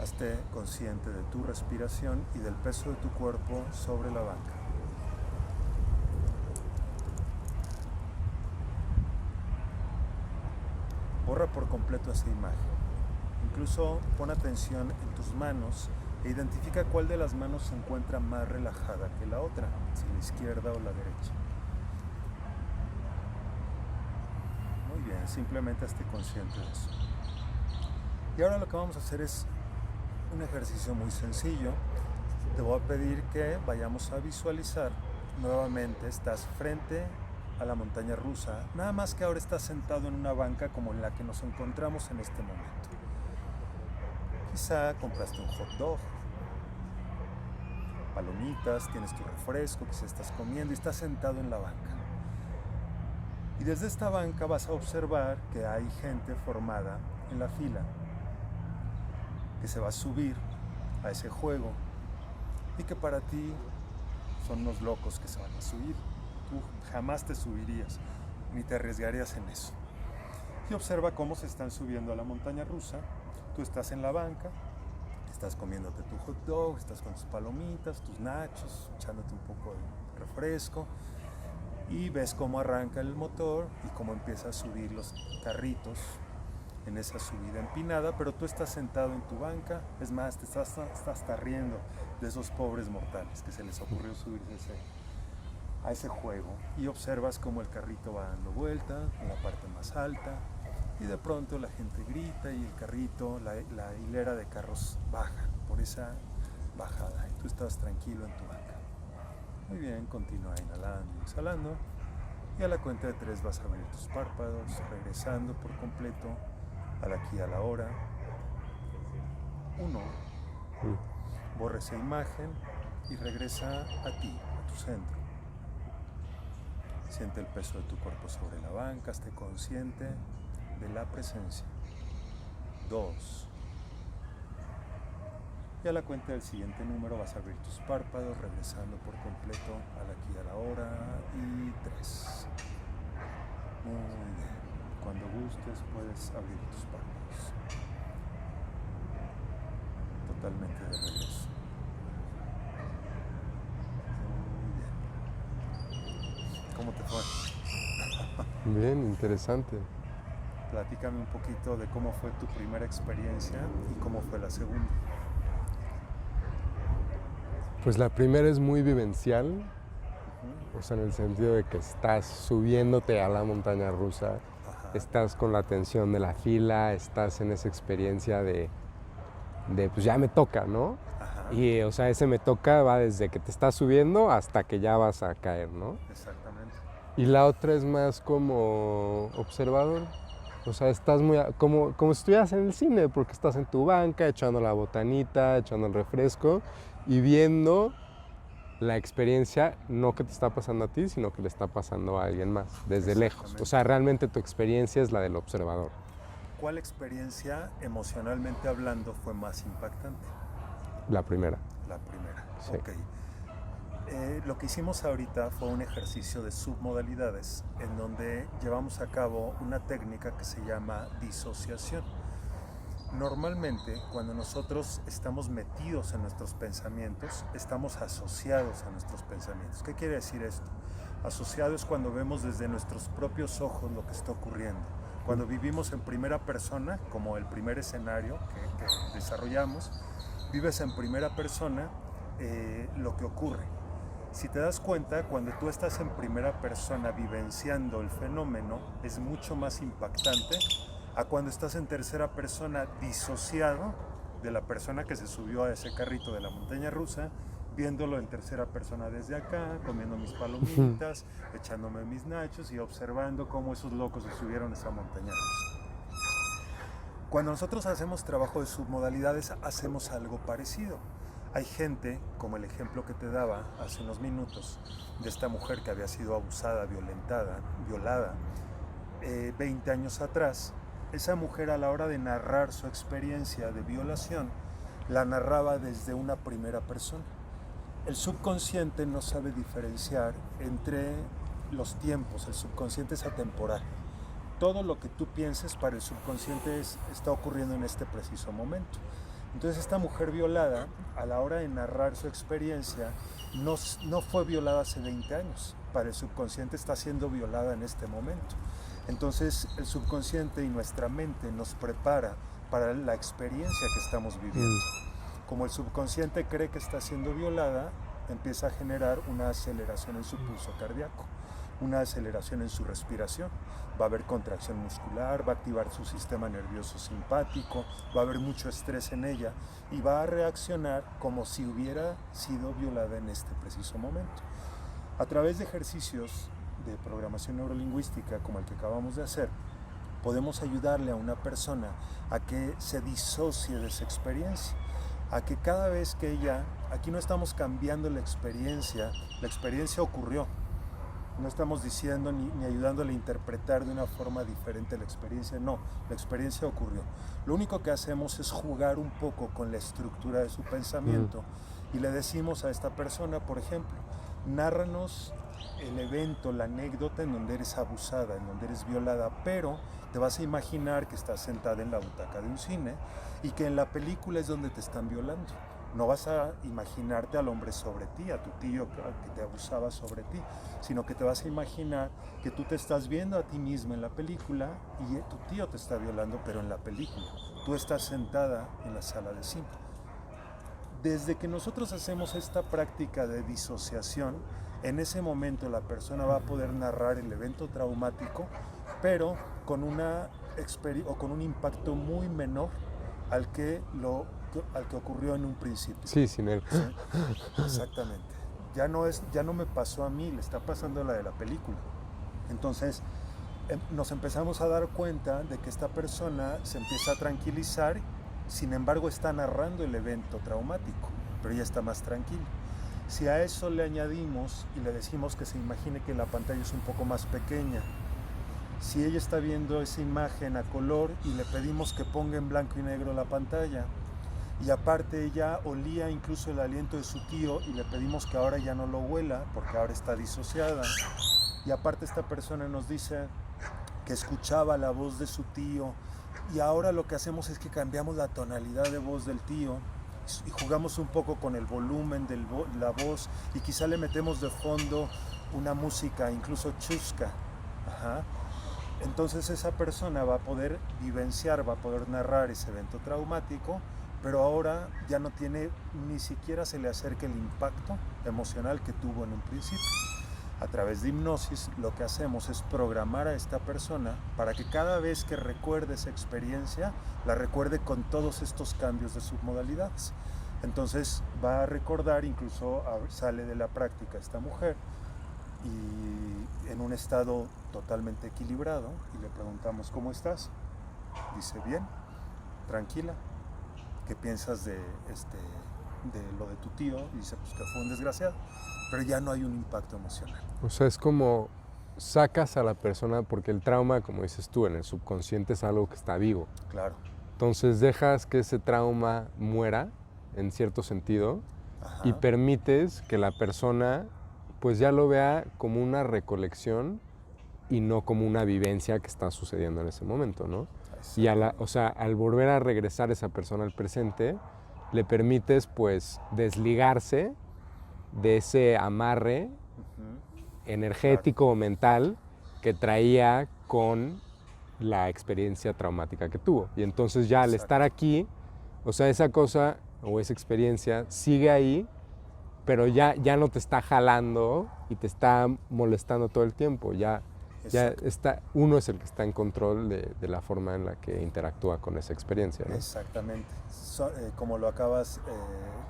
[SPEAKER 2] Hazte consciente de tu respiración y del peso de tu cuerpo sobre la banca. Borra por completo esa imagen. Incluso pon atención en tus manos e identifica cuál de las manos se encuentra más relajada que la otra, si la izquierda o la derecha. Muy bien, simplemente hazte consciente de eso. Y ahora lo que vamos a hacer es un ejercicio muy sencillo. Te voy a pedir que vayamos a visualizar nuevamente. Estás frente a la montaña rusa, nada más que ahora estás sentado en una banca como en la que nos encontramos en este momento. Quizá compraste un hot dog, palomitas, tienes tu refresco, quizá estás comiendo y estás sentado en la banca. Y desde esta banca vas a observar que hay gente formada en la fila que se va a subir a ese juego y que para ti son unos locos que se van a subir. Tú jamás te subirías ni te arriesgarías en eso. Y observa cómo se están subiendo a la montaña rusa. Tú estás en la banca, estás comiéndote tu hot dog, estás con tus palomitas, tus nachos, echándote un poco de refresco y ves cómo arranca el motor y cómo empieza a subir los carritos en esa subida empinada, pero tú estás sentado en tu banca. Es más, te estás hasta riendo de esos pobres mortales que se les ocurrió subirse a ese juego, y observas cómo el carrito va dando vuelta en la parte más alta y de pronto la gente grita y el carrito, la hilera de carros baja por esa bajada y tú estás tranquilo en tu banca. Muy bien, continúa inhalando y exhalando y a la cuenta de 3 vas a abrir tus párpados, regresando por completo al aquí y a la hora. 1, borra esa imagen y regresa a ti, a tu centro. Siente el peso de tu cuerpo sobre la banca, esté consciente de la presencia. 2. Y a la cuenta del siguiente número vas a abrir tus párpados, regresando por completo al aquí y a la hora. Y 3. Muy bien. Cuando gustes puedes abrir tus párpados. Totalmente de regreso. ¿Cómo te fue?
[SPEAKER 1] Bien, interesante.
[SPEAKER 2] Platícame un poquito de cómo fue tu primera experiencia y cómo fue la segunda.
[SPEAKER 1] Pues la primera es muy vivencial, o sea, en el sentido de que estás subiéndote a la montaña rusa, estás con la tensión de la fila, estás en esa experiencia de pues ya me toca, ¿no?
[SPEAKER 2] Ajá.
[SPEAKER 1] Y, o sea, ese me toca va desde que te estás subiendo hasta que ya vas a caer, ¿no?
[SPEAKER 2] Exactamente.
[SPEAKER 1] Y la otra es más como observador. O sea, estás muy como si estuvieras en el cine, porque estás en tu banca echando la botanita, echando el refresco y viendo la experiencia, no que te está pasando a ti, sino que le está pasando a alguien más, desde lejos. O sea, realmente tu experiencia es la del observador.
[SPEAKER 2] ¿Cuál experiencia, emocionalmente hablando, fue más impactante?
[SPEAKER 1] La primera.
[SPEAKER 2] La primera,
[SPEAKER 1] sí.
[SPEAKER 2] Ok. Lo que hicimos ahorita fue un ejercicio de submodalidades en donde llevamos a cabo una técnica que se llama disociación. Normalmente, cuando nosotros estamos metidos en nuestros pensamientos, estamos asociados a nuestros pensamientos. ¿Qué quiere decir esto? Asociado es cuando vemos desde nuestros propios ojos lo que está ocurriendo. Cuando vivimos en primera persona, como el primer escenario que desarrollamos, vives en primera persona lo que ocurre. Si te das cuenta, cuando tú estás en primera persona vivenciando el fenómeno, es mucho más impactante a cuando estás en tercera persona disociado de la persona que se subió a ese carrito de la montaña rusa, viéndolo en tercera persona desde acá, comiendo mis palomitas, echándome mis nachos y observando cómo esos locos se subieron a esa montaña rusa. Cuando nosotros hacemos trabajo de submodalidades, hacemos algo parecido. Hay gente, como el ejemplo que te daba hace unos minutos, de esta mujer que había sido abusada, violentada, violada, 20 años atrás, esa mujer a la hora de narrar su experiencia de violación, la narraba desde una primera persona. El subconsciente no sabe diferenciar entre los tiempos, el subconsciente es atemporal. Todo lo que tú pienses para el subconsciente está ocurriendo en este preciso momento. Entonces esta mujer violada, a la hora de narrar su experiencia, no fue violada hace 20 años. Para el subconsciente está siendo violada en este momento. Entonces el subconsciente y nuestra mente nos prepara para la experiencia que estamos viviendo. Como el subconsciente cree que está siendo violada, empieza a generar una aceleración en su pulso cardíaco, una aceleración en su respiración. Va a haber contracción muscular, va a activar su sistema nervioso simpático, va a haber mucho estrés en ella y va a reaccionar como si hubiera sido violada en este preciso momento. A través de ejercicios de programación neurolingüística como el que acabamos de hacer, podemos ayudarle a una persona a que se disocie de esa experiencia, a que cada vez que ella, aquí no estamos cambiando la experiencia ocurrió. No estamos diciendo ni ayudándole a interpretar de una forma diferente la experiencia, no, la experiencia ocurrió. Lo único que hacemos es jugar un poco con la estructura de su pensamiento y le decimos a esta persona, por ejemplo, nárranos el evento, la anécdota en donde eres abusada, en donde eres violada, pero te vas a imaginar que estás sentada en la butaca de un cine y que en la película es donde te están violando. No vas a imaginarte al hombre sobre ti, a tu tío que te abusaba sobre ti, sino que te vas a imaginar que tú te estás viendo a ti misma en la película y tu tío te está violando, pero en la película. Tú estás sentada en la sala de cine. Desde que nosotros hacemos esta práctica de disociación, en ese momento la persona va a poder narrar el evento traumático, pero con con un impacto muy menor al que ocurrió en un principio.
[SPEAKER 1] Sí, sin él.
[SPEAKER 2] ¿Sí? Exactamente. Ya no me pasó a mí, le está pasando a la de la película. Entonces nos empezamos a dar cuenta de que esta persona se empieza a tranquilizar, sin embargo está narrando el evento traumático, pero ella está más tranquila. Si a eso le añadimos y le decimos que se imagine que la pantalla es un poco más pequeña, si ella está viendo esa imagen a color y le pedimos que ponga en blanco y negro la pantalla, y aparte ella olía incluso el aliento de su tío y le pedimos que ahora ya no lo huela porque ahora está disociada, y aparte esta persona nos dice que escuchaba la voz de su tío y ahora lo que hacemos es que cambiamos la tonalidad de voz del tío y jugamos un poco con el volumen de la voz y quizá le metemos de fondo una música incluso chusca. Ajá. Entonces esa persona va a poder vivenciar, va a poder narrar ese evento traumático, pero ahora ya no tiene, ni siquiera se le acerca el impacto emocional que tuvo en un principio. A través de hipnosis lo que hacemos es programar a esta persona para que cada vez que recuerde esa experiencia, la recuerde con todos estos cambios de submodalidades. Entonces va a recordar, incluso sale de la práctica esta mujer y en un estado totalmente equilibrado y le preguntamos ¿cómo estás? Dice bien, tranquila. ¿Qué piensas de lo de tu tío? Y dice pues que fue un desgraciado, pero ya no hay un impacto emocional.
[SPEAKER 1] O sea, es como sacas a la persona, porque el trauma, como dices tú, en el subconsciente es algo que está vivo.
[SPEAKER 2] Claro.
[SPEAKER 1] Entonces dejas que ese trauma muera, en cierto sentido,
[SPEAKER 2] Ajá.
[SPEAKER 1] y permites que la persona pues ya lo vea como una recolección y no como una vivencia que está sucediendo en ese momento, ¿no? Y al volver a regresar esa persona al presente, le permites pues desligarse de ese amarre energético o mental que traía con la experiencia traumática que tuvo. Y entonces ya al estar aquí, o sea, esa cosa o esa experiencia sigue ahí, pero ya no te está jalando y te está molestando todo el tiempo. Ya uno es el que está en control de la forma en la que interactúa con esa experiencia, ¿no?
[SPEAKER 2] Exactamente. Como lo acabas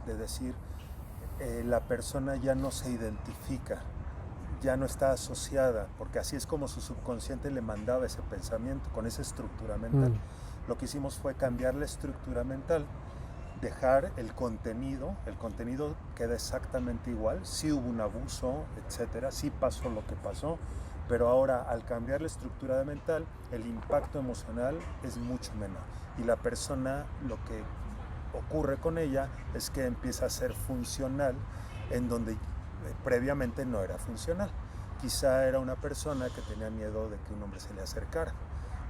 [SPEAKER 2] de decir, la persona ya no se identifica, ya no está asociada, porque así es como su subconsciente le mandaba ese pensamiento, con esa estructura mental. Lo que hicimos fue cambiar la estructura mental, dejar el contenido queda exactamente igual, sí hubo un abuso, etcétera, sí pasó lo que pasó, Pero ahora, al cambiar la estructura mental, el impacto emocional es mucho menor. Y la persona, lo que ocurre con ella es que empieza a ser funcional en donde previamente no era funcional. Quizá era una persona que tenía miedo de que un hombre se le acercara,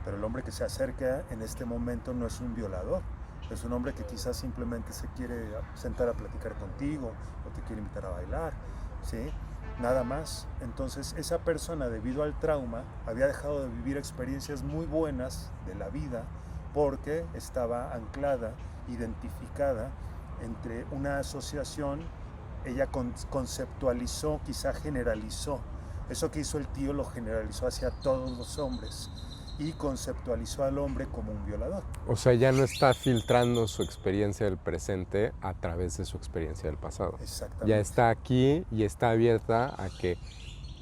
[SPEAKER 2] pero el hombre que se acerca en este momento no es un violador, es un hombre que quizás simplemente se quiere sentar a platicar contigo o te quiere invitar a bailar, ¿sí? Nada más. Entonces esa persona, debido al trauma, había dejado de vivir experiencias muy buenas de la vida porque estaba anclada, identificada entre una asociación. Ella conceptualizó, quizá generalizó. Eso que hizo el tío lo generalizó hacia todos los hombres y conceptualizó al hombre como un violador.
[SPEAKER 1] O sea, ya no está filtrando su experiencia del presente a través de su experiencia del pasado.
[SPEAKER 2] Exactamente.
[SPEAKER 1] Ya está aquí y está abierta a que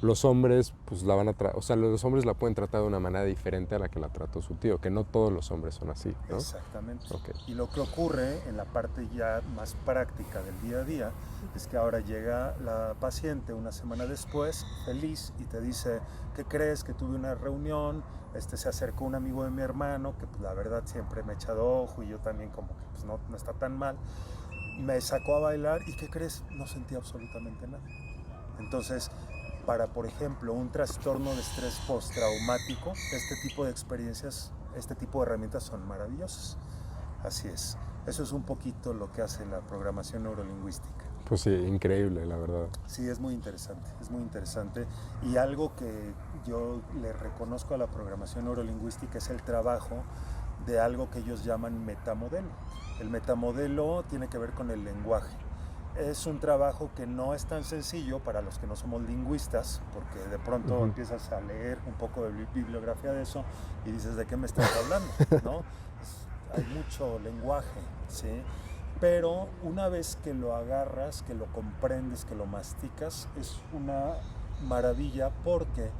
[SPEAKER 1] los hombres pues la van a o sea, los hombres la pueden tratar de una manera diferente a la que la trató su tío, que no todos los hombres son así, ¿no?
[SPEAKER 2] Exactamente.
[SPEAKER 1] Okay.
[SPEAKER 2] Y lo que ocurre en la parte ya más práctica del día a día es que ahora llega la paciente una semana después, feliz, y te dice, ¿qué crees? Que tuve una reunión, se acercó un amigo de mi hermano, que pues, la verdad siempre me ha echado ojo y yo también como que pues, no está tan mal, me sacó a bailar y ¿qué crees? No sentí absolutamente nada. Entonces, para, por ejemplo, un trastorno de estrés postraumático, este tipo de experiencias, este tipo de herramientas son maravillosas. Así es. Eso es un poquito lo que hace la programación neurolingüística.
[SPEAKER 1] Pues sí, increíble, la verdad.
[SPEAKER 2] Sí, es muy interesante. Y algo que yo le reconozco a la programación neurolingüística es el trabajo de algo que ellos llaman metamodelo. El metamodelo tiene que ver con el lenguaje. Es un trabajo que no es tan sencillo para los que no somos lingüistas, porque de pronto empiezas a leer un poco de bibliografía de eso y dices, ¿de qué me estás hablando? ¿No? Hay mucho lenguaje, ¿sí? Pero una vez que lo agarras, que lo comprendes, que lo masticas, es una maravilla porque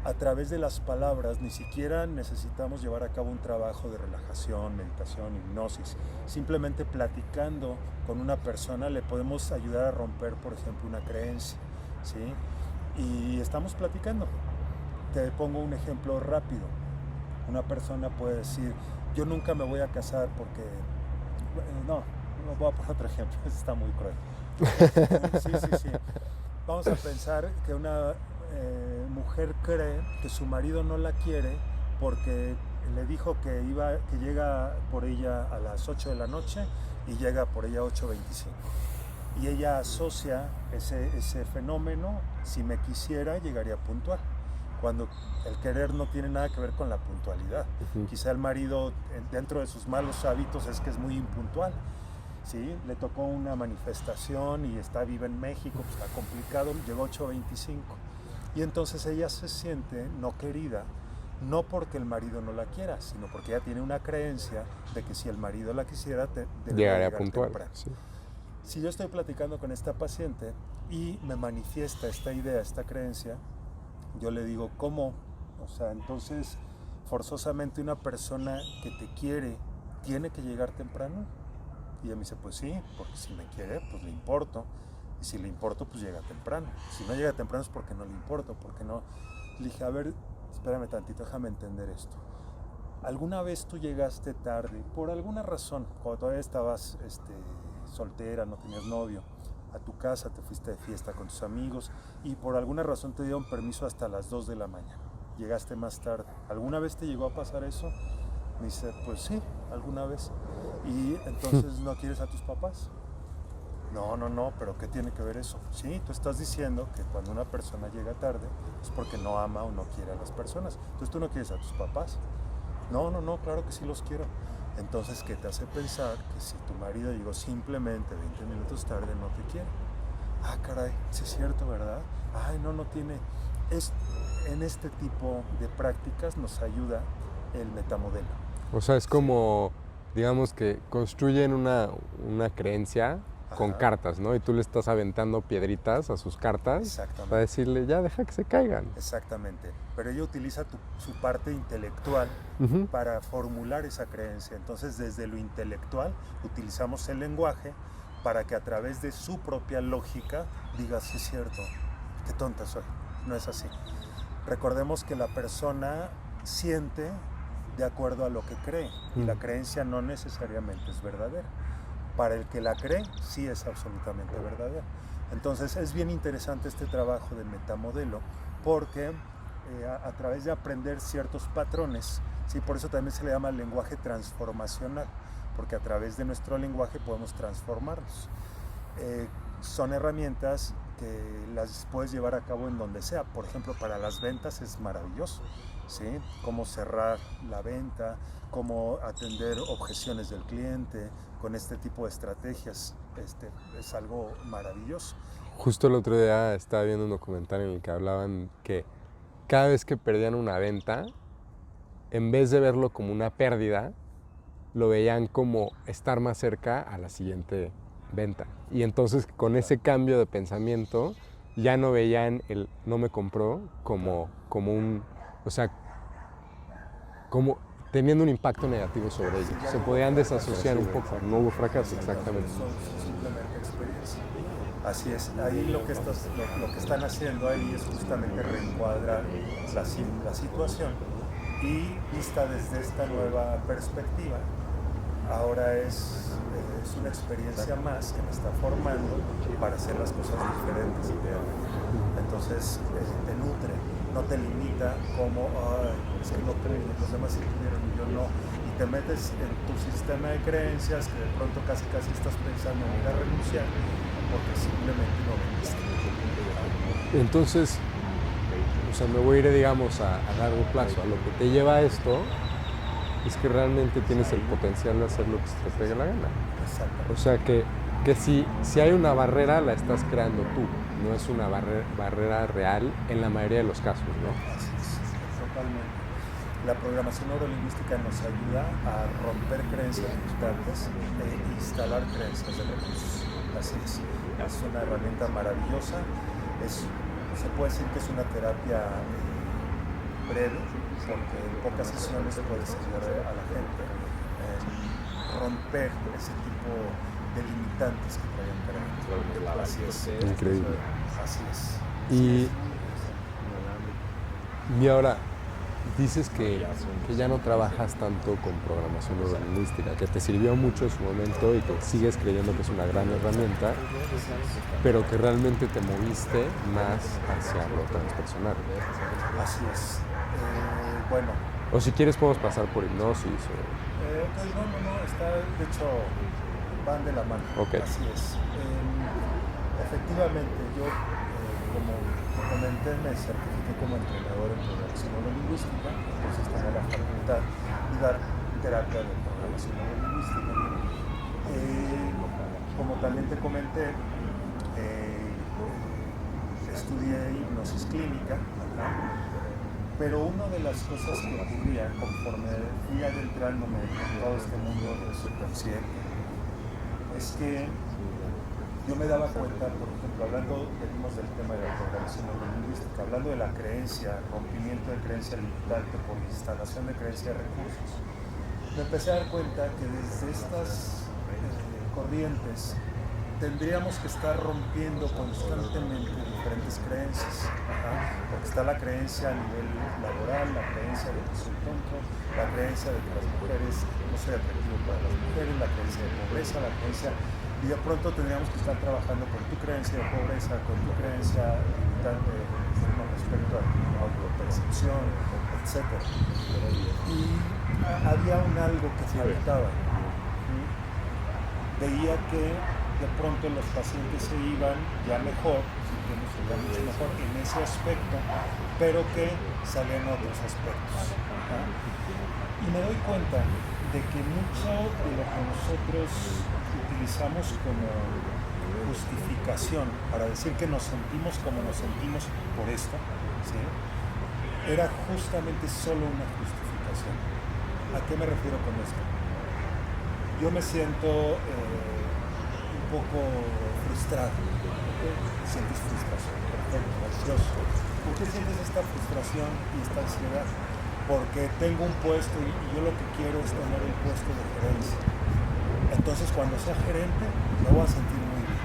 [SPEAKER 2] a través de las palabras ni siquiera necesitamos llevar a cabo un trabajo de relajación, meditación, hipnosis. Simplemente platicando con una persona le podemos ayudar a romper, por ejemplo, una creencia, ¿sí? Y estamos platicando. Te pongo un ejemplo rápido. Una persona puede decir, yo nunca me voy a casar porque... No voy a poner otro ejemplo, está muy cruel. Sí. Vamos a pensar que una mujer cree que su marido no la quiere porque le dijo que llega por ella a las 8 de la noche y llega por ella a 8:25. Y ella asocia ese fenómeno, si me quisiera, llegaría puntual. Cuando el querer no tiene nada que ver con la puntualidad. Quizá el marido, dentro de sus malos hábitos, es que es muy impuntual. ¿Sí? Le tocó una manifestación y vive en México, pues está complicado, llegó 8:25. Y entonces ella se siente no querida, no porque el marido no la quiera, sino porque ella tiene una creencia de que si el marido la quisiera, debería llegar puntual. Sí. Si yo estoy platicando con esta paciente y me manifiesta esta idea, esta creencia, yo le digo, ¿cómo? O sea, entonces, forzosamente una persona que te quiere tiene que llegar temprano. Y ella me dice, pues sí, porque si me quiere, pues le importo. Y si le importo, pues llega temprano. Si no llega temprano es porque no le importo, porque no. Le dije, a ver, espérame tantito, déjame entender esto. ¿Alguna vez tú llegaste tarde, por alguna razón, cuando todavía estabas soltera, no tenías novio, a tu casa, te fuiste de fiesta con tus amigos y por alguna razón te dieron permiso hasta las 2 de la mañana? Llegaste más tarde. ¿Alguna vez te llegó a pasar eso? Me dice, pues sí, alguna vez. ¿Y entonces no quieres a tus papás? No, pero ¿qué tiene que ver eso? Sí, tú estás diciendo que cuando una persona llega tarde es porque no ama o no quiere a las personas. Entonces tú no quieres a tus papás. No, claro que sí los quiero. Entonces, ¿qué te hace pensar que si tu marido llegó simplemente 20 minutos tarde no te quiere? Ah, caray, sí es cierto, ¿verdad? Ay, no tiene... En este tipo de prácticas nos ayuda el metamodelo.
[SPEAKER 1] O sea, es como, digamos que construyen una creencia con cartas, ¿no? Y tú le estás aventando piedritas a sus cartas para decirle, ya deja que se caigan.
[SPEAKER 2] Exactamente. Pero ella utiliza su parte intelectual para formular esa creencia. Entonces, desde lo intelectual, utilizamos el lenguaje para que a través de su propia lógica diga, sí es cierto, qué tonta soy, no es así. Recordemos que la persona siente de acuerdo a lo que cree y la creencia no necesariamente es verdadera. Para el que la cree, sí es absolutamente verdadera. Entonces es bien interesante este trabajo de metamodelo porque a través de aprender ciertos patrones, ¿sí? Por eso también se le llama lenguaje transformacional, porque a través de nuestro lenguaje podemos transformarnos. Son herramientas que las puedes llevar a cabo en donde sea. Por ejemplo, para las ventas es maravilloso, ¿sí? Cómo cerrar la venta, cómo atender objeciones del cliente con este tipo de estrategias, es algo maravilloso.
[SPEAKER 1] Justo el otro día estaba viendo un documental en el que hablaban que cada vez que perdían una venta, en vez de verlo como una pérdida, lo veían como estar más cerca a la siguiente venta. Y entonces con ese cambio de pensamiento ya no veían el no me compró como un, o sea, como teniendo un impacto negativo sobre ellos. Se podían desasociar un poco, no hubo fracaso, exactamente.
[SPEAKER 2] Son simplemente experiencia. Así es, ahí lo que están haciendo ahí es justamente reencuadrar la situación y vista desde esta nueva perspectiva. Ahora es una experiencia más que me está formando para hacer las cosas diferentes. Entonces te nutre, no te limita como es que no creen, los demás sí pudieron y yo no. Y te metes en tu sistema de creencias que de pronto casi estás pensando en ir a renunciar porque simplemente no veniste.
[SPEAKER 1] Entonces, o sea, me voy a ir, digamos, a largo plazo. A lo que te lleva a esto es que realmente tienes el potencial de hacer lo que se te pegue la gana. O sea, que si hay una barrera, la estás creando tú. No es una barrera real en la mayoría de los casos, ¿no?
[SPEAKER 2] Así es, totalmente. La programación neurolingüística nos ayuda a romper creencias limitantes e instalar creencias de recursos. Así es. Es una herramienta maravillosa. Se puede decir que es una terapia breve, porque en pocas sesiones puedes ayudar a la gente a romper ese tipo de limitantes que traen para. Así es.
[SPEAKER 1] Increíble.
[SPEAKER 2] Así es.
[SPEAKER 1] Y ahora, dices que ya no trabajas tanto con programación neurolingüística, que te sirvió mucho en su momento y que sigues creyendo que es una gran herramienta, pero que realmente te moviste más hacia lo transpersonal.
[SPEAKER 2] Así es. Bueno.
[SPEAKER 1] O si quieres podemos pasar por hipnosis.
[SPEAKER 2] No, está, de hecho, van de la mano.
[SPEAKER 1] Okay.
[SPEAKER 2] Así es. Efectivamente, yo, como comenté, me certifiqué como entrenador en programación neurolingüística, entonces tengo la facultad de dar terapia de programación neurolingüística. Como también te comenté, estudié hipnosis clínica, pero una de las cosas que ocurría conforme fui adentrándome en todo este mundo del subconsciente es que yo me daba cuenta, por ejemplo, venimos del tema de la programación neurolingüística, hablando de la creencia, rompimiento de creencia limitante por instalación de creencia de recursos, me empecé a dar cuenta que desde estas corrientes tendríamos que estar rompiendo constantemente diferentes creencias, porque está la creencia a nivel laboral, la creencia de que soy tonto, la creencia de que las mujeres no soy atractivo para las mujeres, la creencia de pobreza, la creencia, y de pronto tendríamos que estar trabajando con tu creencia de pobreza, con tu creencia limitante respecto a tu autopercepción, etc. Y había un algo que faltaba. Veía que de pronto los pacientes se iban ya mejor, sintiéndose ya mucho mejor en ese aspecto, pero que salían otros aspectos. Y me doy cuenta de que mucho de lo que nosotros utilizamos como justificación para decir que nos sentimos como nos sentimos por esto, ¿sí? Era justamente solo una justificación. ¿A qué me refiero con esto? Yo me siento un poco frustrado. Sientes frustración, perfecto, ansioso. ¿Por qué sientes esta frustración y esta ansiedad? Porque tengo un puesto y yo lo que quiero es tener el puesto de gerencia. Entonces cuando sea gerente me voy a sentir muy bien.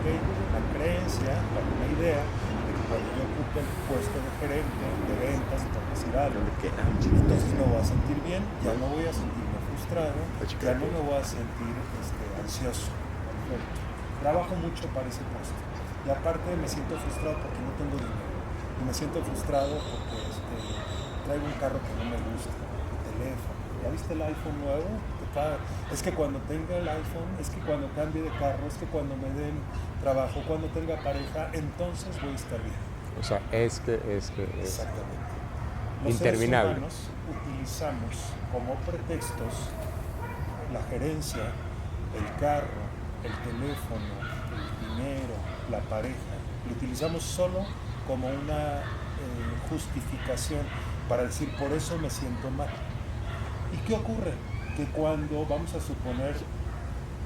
[SPEAKER 2] ¿Okay? La creencia, la idea de que cuando yo ocupe el puesto de gerente, de ventas, por decir algo, entonces me voy a sentir bien, ya no voy a sentirme frustrado, ya no me voy a sentir ansioso. Perfecto. Trabajo mucho para ese puesto. Y aparte me siento frustrado porque no tengo dinero. Y me siento frustrado porque traigo un carro que no me gusta, el teléfono. ¿Ya viste el iPhone nuevo? Es que cuando tenga el iPhone, es que cuando cambie de carro, es que cuando me den trabajo, cuando tenga pareja, entonces voy a estar bien.
[SPEAKER 1] O sea,
[SPEAKER 2] Exactamente. Los
[SPEAKER 1] interminable.
[SPEAKER 2] seres humanos utilizamos como pretextos la gerencia, el carro, el teléfono, el dinero, la pareja. Lo utilizamos solo como una justificación para decir, por eso me siento mal. ¿Y qué ocurre? Que cuando vamos a suponer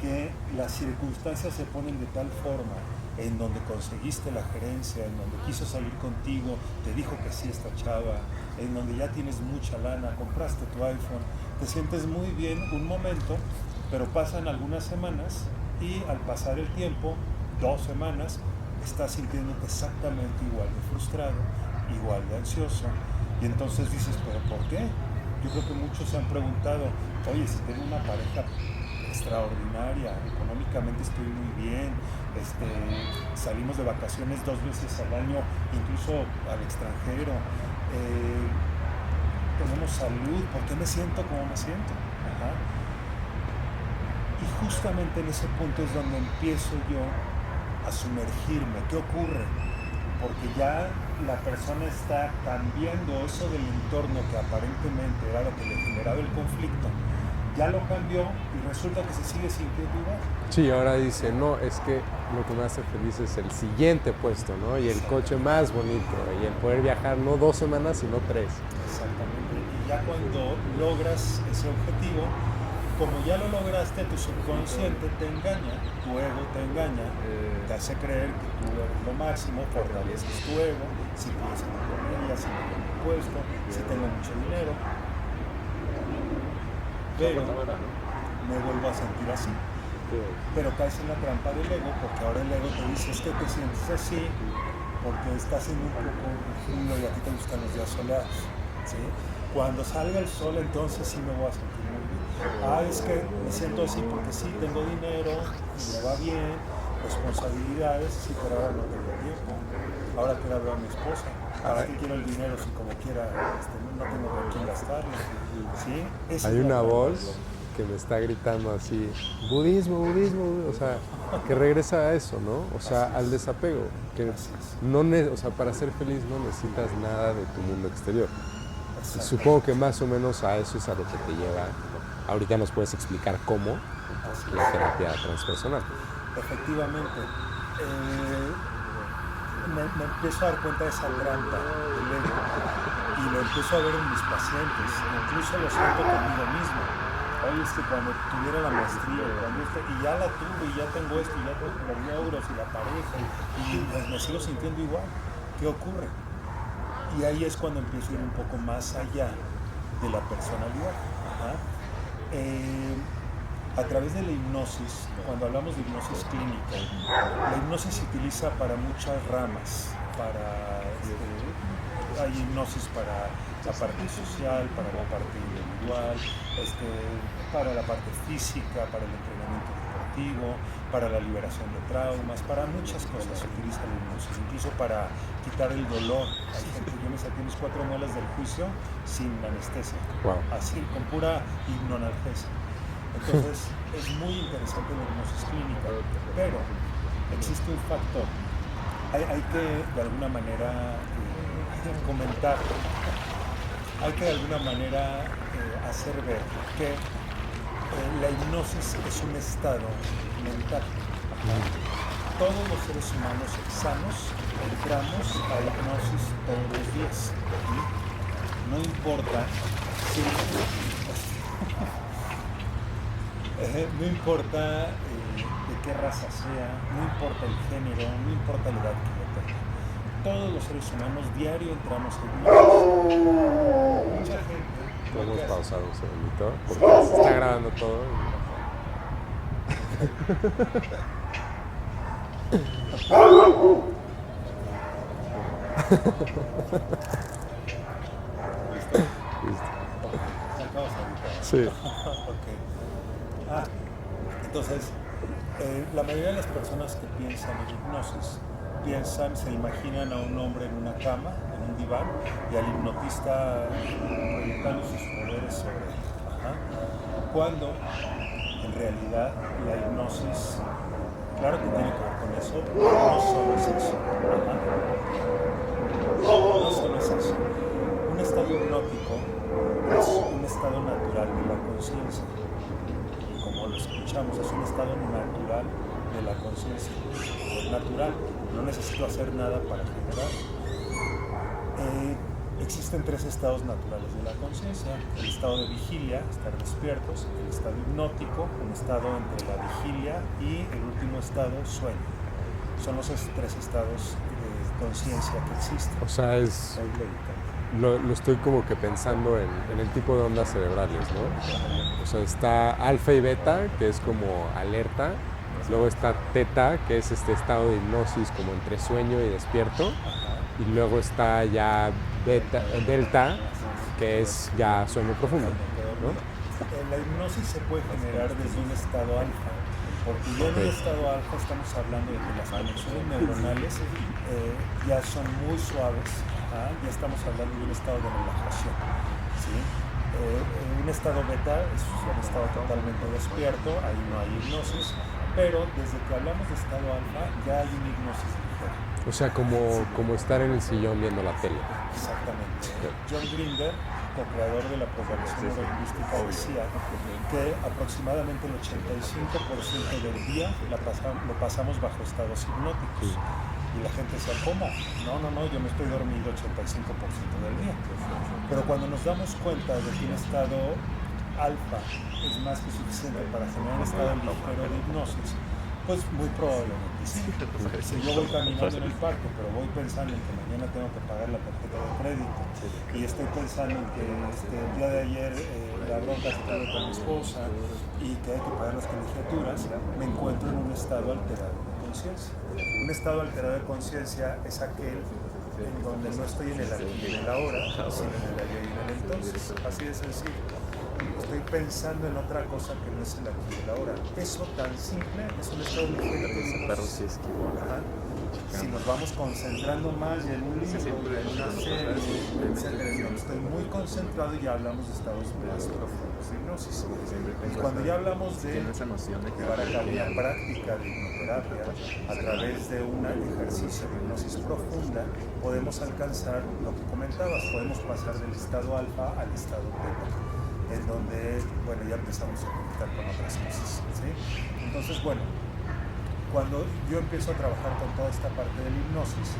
[SPEAKER 2] que las circunstancias se ponen de tal forma en donde conseguiste la gerencia, en donde quiso salir contigo, te dijo que sí esta chava, en donde ya tienes mucha lana, compraste tu iPhone, te sientes muy bien un momento, pero pasan algunas semanas y al pasar el tiempo, 2 semanas, estás sintiéndote exactamente igual de frustrado, igual de ansioso, y entonces dices, ¿pero por qué? Yo creo que muchos se han preguntado, oye, si tengo una pareja extraordinaria, económicamente estoy muy bien, salimos de vacaciones 2 veces al año, incluso al extranjero, tenemos salud, ¿por qué me siento como me siento? Ajá. Y justamente en ese punto es donde empiezo yo a sumergirme. ¿Qué ocurre? Porque ya la persona está cambiando eso del entorno que aparentemente era lo que le generaba el conflicto, ya lo cambió y resulta que se sigue sintiendo igual.
[SPEAKER 1] Sí, ahora dice, no, es que lo que me hace feliz es el siguiente puesto, ¿no? Y el coche más bonito, y el poder viajar no 2 semanas, sino 3.
[SPEAKER 2] Exactamente. Y ya cuando logras ese objetivo, como ya lo lograste, tu subconsciente te engaña, tu ego te engaña, te hace creer que tú eres lo máximo, fortaleces tu ego, si puedes ir con ella, si no tengo un puesto, si tengo mucho dinero. Pero me vuelvo a sentir así. Pero caes en la trampa del ego, porque ahora el ego te dice, es que te sientes así porque estás en un poco frío y a ti te gustan los días soleados, ¿sí? Cuando salga el sol, entonces sí me voy a sentir muy bien. Es que me siento así porque sí tengo dinero, me va bien, responsabilidades, sí, pero ahora no tengo tiempo. Ahora quiero ver a mi esposa. Ahora que quiero el dinero, si como quiera, no tengo con quién gastarlo. ¿Sí?
[SPEAKER 1] Hay una voz que me está gritando así, budismo, o sea, que regresa a eso, ¿no? O sea, al desapego, que no o sea, para ser feliz no necesitas nada de tu mundo exterior. Y supongo que más o menos a eso es a lo que te lleva. Ahorita nos puedes explicar cómo la terapia transpersonal.
[SPEAKER 2] Efectivamente. Me empiezo a dar cuenta de esa trampa del ego y lo empiezo a ver en mis pacientes, incluso lo siento conmigo mismo. Oye, es que cuando tuviera la maestría, y ya la tuve, y ya tengo esto, y ya tengo los logros, y la pareja, y pues me sigo sintiendo igual. ¿Qué ocurre? Y ahí es cuando empiezo a ir un poco más allá de la personalidad. A través de la hipnosis, cuando hablamos de hipnosis clínica, la hipnosis se utiliza para muchas ramas, hay hipnosis para la parte social, para la parte individual, para la parte física, para el entrenamiento deportivo, para la liberación de traumas, para muchas cosas se utiliza la hipnosis, incluso para quitar el dolor. Hay gente, yo me saqué mis 4 muelas del juicio sin anestesia, así, con pura hipnoanalgesia. Entonces, es muy interesante la hipnosis clínica, pero existe un factor. Hay que, de alguna manera, comentar, hay que, de alguna manera, hacer ver que la hipnosis es un estado mental. Todos los seres humanos sanos entramos a la hipnosis todos los días. No importa si... no importa de qué raza sea, no importa el género, no importa la edad que yo tenga. Todos los seres humanos diario entramos en hipnosis. Mucha gente...
[SPEAKER 1] Podemos pausar un segundito, porque se está grabando todo.
[SPEAKER 2] Acabas ahorita.
[SPEAKER 1] Sí.
[SPEAKER 2] Ok. Entonces, la mayoría de las personas que piensan en hipnosis se imaginan a un hombre en una cama, en un diván, y al hipnotista proyectando sus poderes sobre él. Ajá. Cuando en realidad la hipnosis, claro que tiene que ver con eso, pero no solo es eso. Ajá. No solo es eso. Un estado hipnótico es un estado natural de la conciencia. Como lo escuchamos, es un estado natural de la conciencia. Es natural, no necesito hacer nada para generar. Existen tres estados naturales de la conciencia: el estado de vigilia, estar despiertos; el estado hipnótico, un estado entre la vigilia; y el último estado, sueño. Son los tres estados de conciencia que existen.
[SPEAKER 1] O sea, lo estoy como que pensando en el tipo de ondas cerebrales, ¿no? O sea, está alfa y beta, que es como alerta. Luego está teta, que es este estado de hipnosis como entre sueño y despierto. Y luego está ya delta, que es ya sueño profundo, ¿no?
[SPEAKER 2] La hipnosis se puede generar desde un estado alfa, porque ya en un estado alfa estamos hablando de que las conexiones neuronales ya son muy suaves. Ya estamos hablando de un estado de relajación, ¿sí? Un estado beta es un estado totalmente despierto, ahí no hay hipnosis, pero desde que hablamos de estado alfa ya hay una hipnosis ligera.
[SPEAKER 1] O sea, como estar en el sillón viendo la tele.
[SPEAKER 2] Exactamente. John Grinder, co-creador de la programación neurolingüística, decía que aproximadamente el 85% del día lo pasamos bajo estados hipnóticos. Y la gente decía, ¿cómo? No, yo me estoy dormido 85% del día. Pero cuando nos damos cuenta de que un estado alfa es más que suficiente para generar un estado ligero de hipnosis, pues muy probablemente sí. Si yo voy caminando en el parque, pero voy pensando en que mañana tengo que pagar la tarjeta de crédito, y estoy pensando en que el día de ayer la bronca se tuve con mi esposa y que hay que pagar las colegiaturas, me encuentro en un estado alterado de conciencia. Un estado alterado de conciencia es aquel en donde no estoy en el aquí y en el ahora, sino en el ayer y en el entonces. Así de sencillo. Estoy pensando en otra cosa que no es el aquí y el ahora. Eso tan simple es un estado ligero de hipnosis. Si nos vamos concentrando más en un libro, en una serie, etc., estoy muy concentrado y ya hablamos de estados más profundos de hipnosis. Y cuando ya hablamos de llevar a cabo una práctica de hipnoterapia a través de un ejercicio de hipnosis profunda, podemos alcanzar lo que comentabas, podemos pasar del estado alfa al estado beta, en donde, bueno, ya empezamos a conectar con otras cosas, ¿sí? Entonces, bueno, cuando yo empiezo a trabajar con toda esta parte de la hipnosis,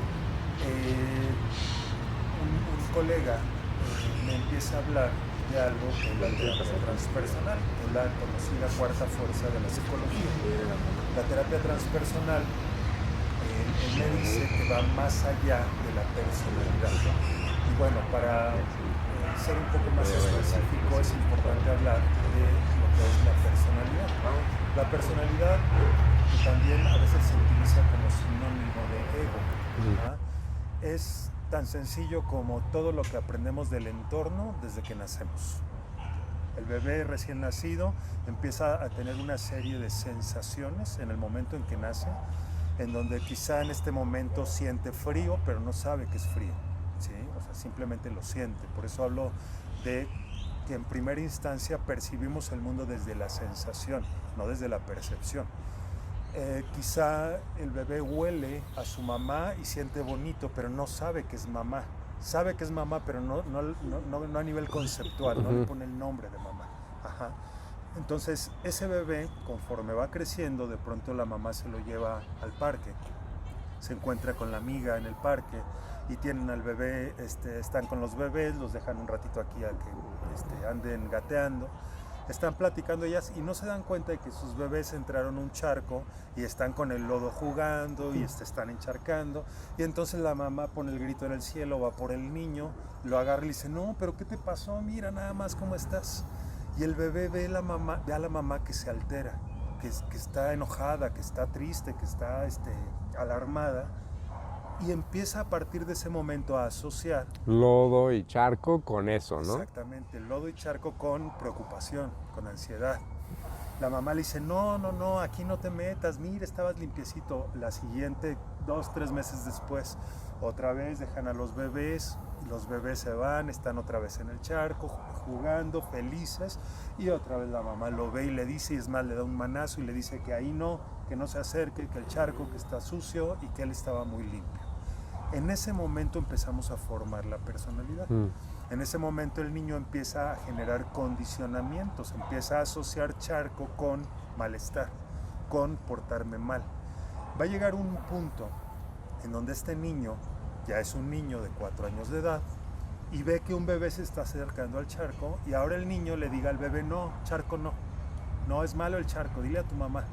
[SPEAKER 2] un colega me empieza a hablar de algo que es la terapia transpersonal, es la conocida cuarta fuerza de la psicología. La terapia transpersonal, él me dice que va más allá de la personalidad. Y bueno, para ser un poco más específico, es importante hablar de lo que es la personalidad. La personalidad también a veces se utiliza como sinónimo de ego. Es tan sencillo como todo lo que aprendemos del entorno desde que nacemos. El bebé recién nacido empieza a tener una serie de sensaciones en el momento en que nace, en donde quizá en este momento siente frío, pero no sabe que es frío, ¿sí? O sea, simplemente lo siente. Por eso hablo de que en primera instancia percibimos el mundo desde la sensación, no desde la percepción. Quizá el bebé huele a su mamá y siente bonito, pero no sabe que es mamá. Sabe que es mamá, pero no a nivel conceptual, no le pone el nombre de mamá. Entonces, ese bebé, conforme va creciendo, de pronto la mamá se lo lleva al parque. Se encuentra con la amiga en el parque y tienen al bebé, están con los bebés, los dejan un ratito aquí a que anden gateando. Están platicando ellas y no se dan cuenta de que sus bebés entraron a un charco y están con el lodo jugando y están encharcando. Y entonces la mamá pone el grito en el cielo, va por el niño, lo agarra y le dice, no, pero ¿qué te pasó? Mira nada más cómo estás. Y el bebé ve a la mamá que se altera, que está enojada, que está triste, que está alarmada. Y empieza a partir de ese momento a asociar
[SPEAKER 1] lodo y charco con eso, ¿no?
[SPEAKER 2] exactamente lodo y charco con preocupación, con ansiedad. La mamá le dice, no, aquí no te metas, mira, estabas limpiecito. La siguiente, 2, 3 meses después, otra vez dejan a los bebés se van, están otra vez en el charco, jugando, felices, y otra vez la mamá lo ve y le dice, y es más, le da un manazo y le dice que ahí no, que no se acerque, que el charco que está sucio y que él estaba muy limpio. En ese momento empezamos a formar la personalidad. En ese momento el niño empieza a generar condicionamientos, empieza a asociar charco con malestar, con portarme mal. Va a llegar un punto en donde este niño ya es un niño de 4 años de edad y ve que un bebé se está acercando al charco y ahora el niño le diga al bebé, no, charco no es malo el charco, dile a tu mamá.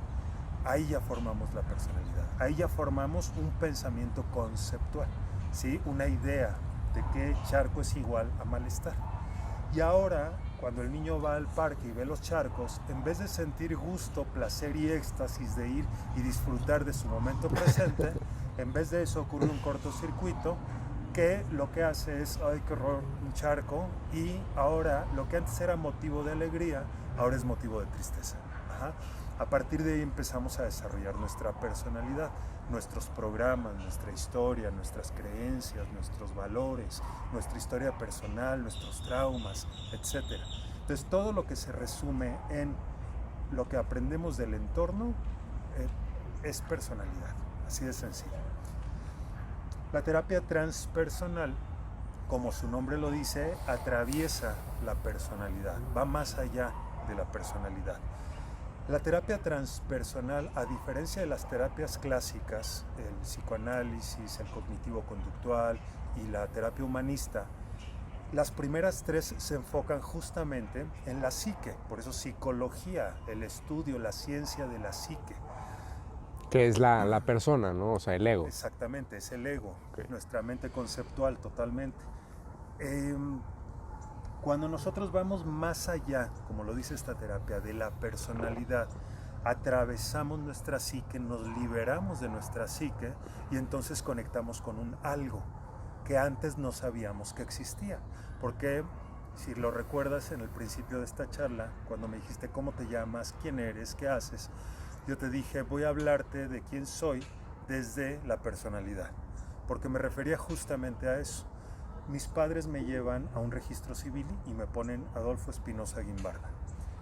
[SPEAKER 2] Ahí ya formamos la personalidad, ahí ya formamos un pensamiento conceptual, ¿sí? Una idea de que charco es igual a malestar. Y ahora, cuando el niño va al parque y ve los charcos, en vez de sentir gusto, placer y éxtasis de ir y disfrutar de su momento presente, en vez de eso ocurre un cortocircuito que lo que hace es, ay, qué horror, un charco, y ahora lo que antes era motivo de alegría, ahora es motivo de tristeza. Ajá. A partir de ahí empezamos a desarrollar nuestra personalidad, nuestros programas, nuestra historia, nuestras creencias, nuestros valores, nuestra historia personal, nuestros traumas, etc. Entonces todo lo que se resume en lo que aprendemos del entorno es personalidad, así de sencillo. La terapia transpersonal, como su nombre lo dice, atraviesa la personalidad, va más allá de la personalidad. La terapia transpersonal, a diferencia de las terapias clásicas, el psicoanálisis, el cognitivo-conductual y la terapia humanista, las primeras 3 se enfocan justamente en la psique, por eso psicología, el estudio, la ciencia de la psique.
[SPEAKER 1] Que es la persona, ¿no? O sea, el ego.
[SPEAKER 2] Exactamente, es el ego,
[SPEAKER 1] Okay.
[SPEAKER 2] nuestra mente conceptual totalmente. Cuando nosotros vamos más allá, como lo dice esta terapia, de la personalidad, atravesamos nuestra psique, nos liberamos de nuestra psique y entonces conectamos con un algo que antes no sabíamos que existía. Porque, si lo recuerdas en el principio de esta charla, cuando me dijiste cómo te llamas, quién eres, qué haces, yo te dije, voy a hablarte de quién soy desde la personalidad, porque me refería justamente a eso. Mis padres me llevan a un registro civil y me ponen Adolfo Espinosa Guimbarda.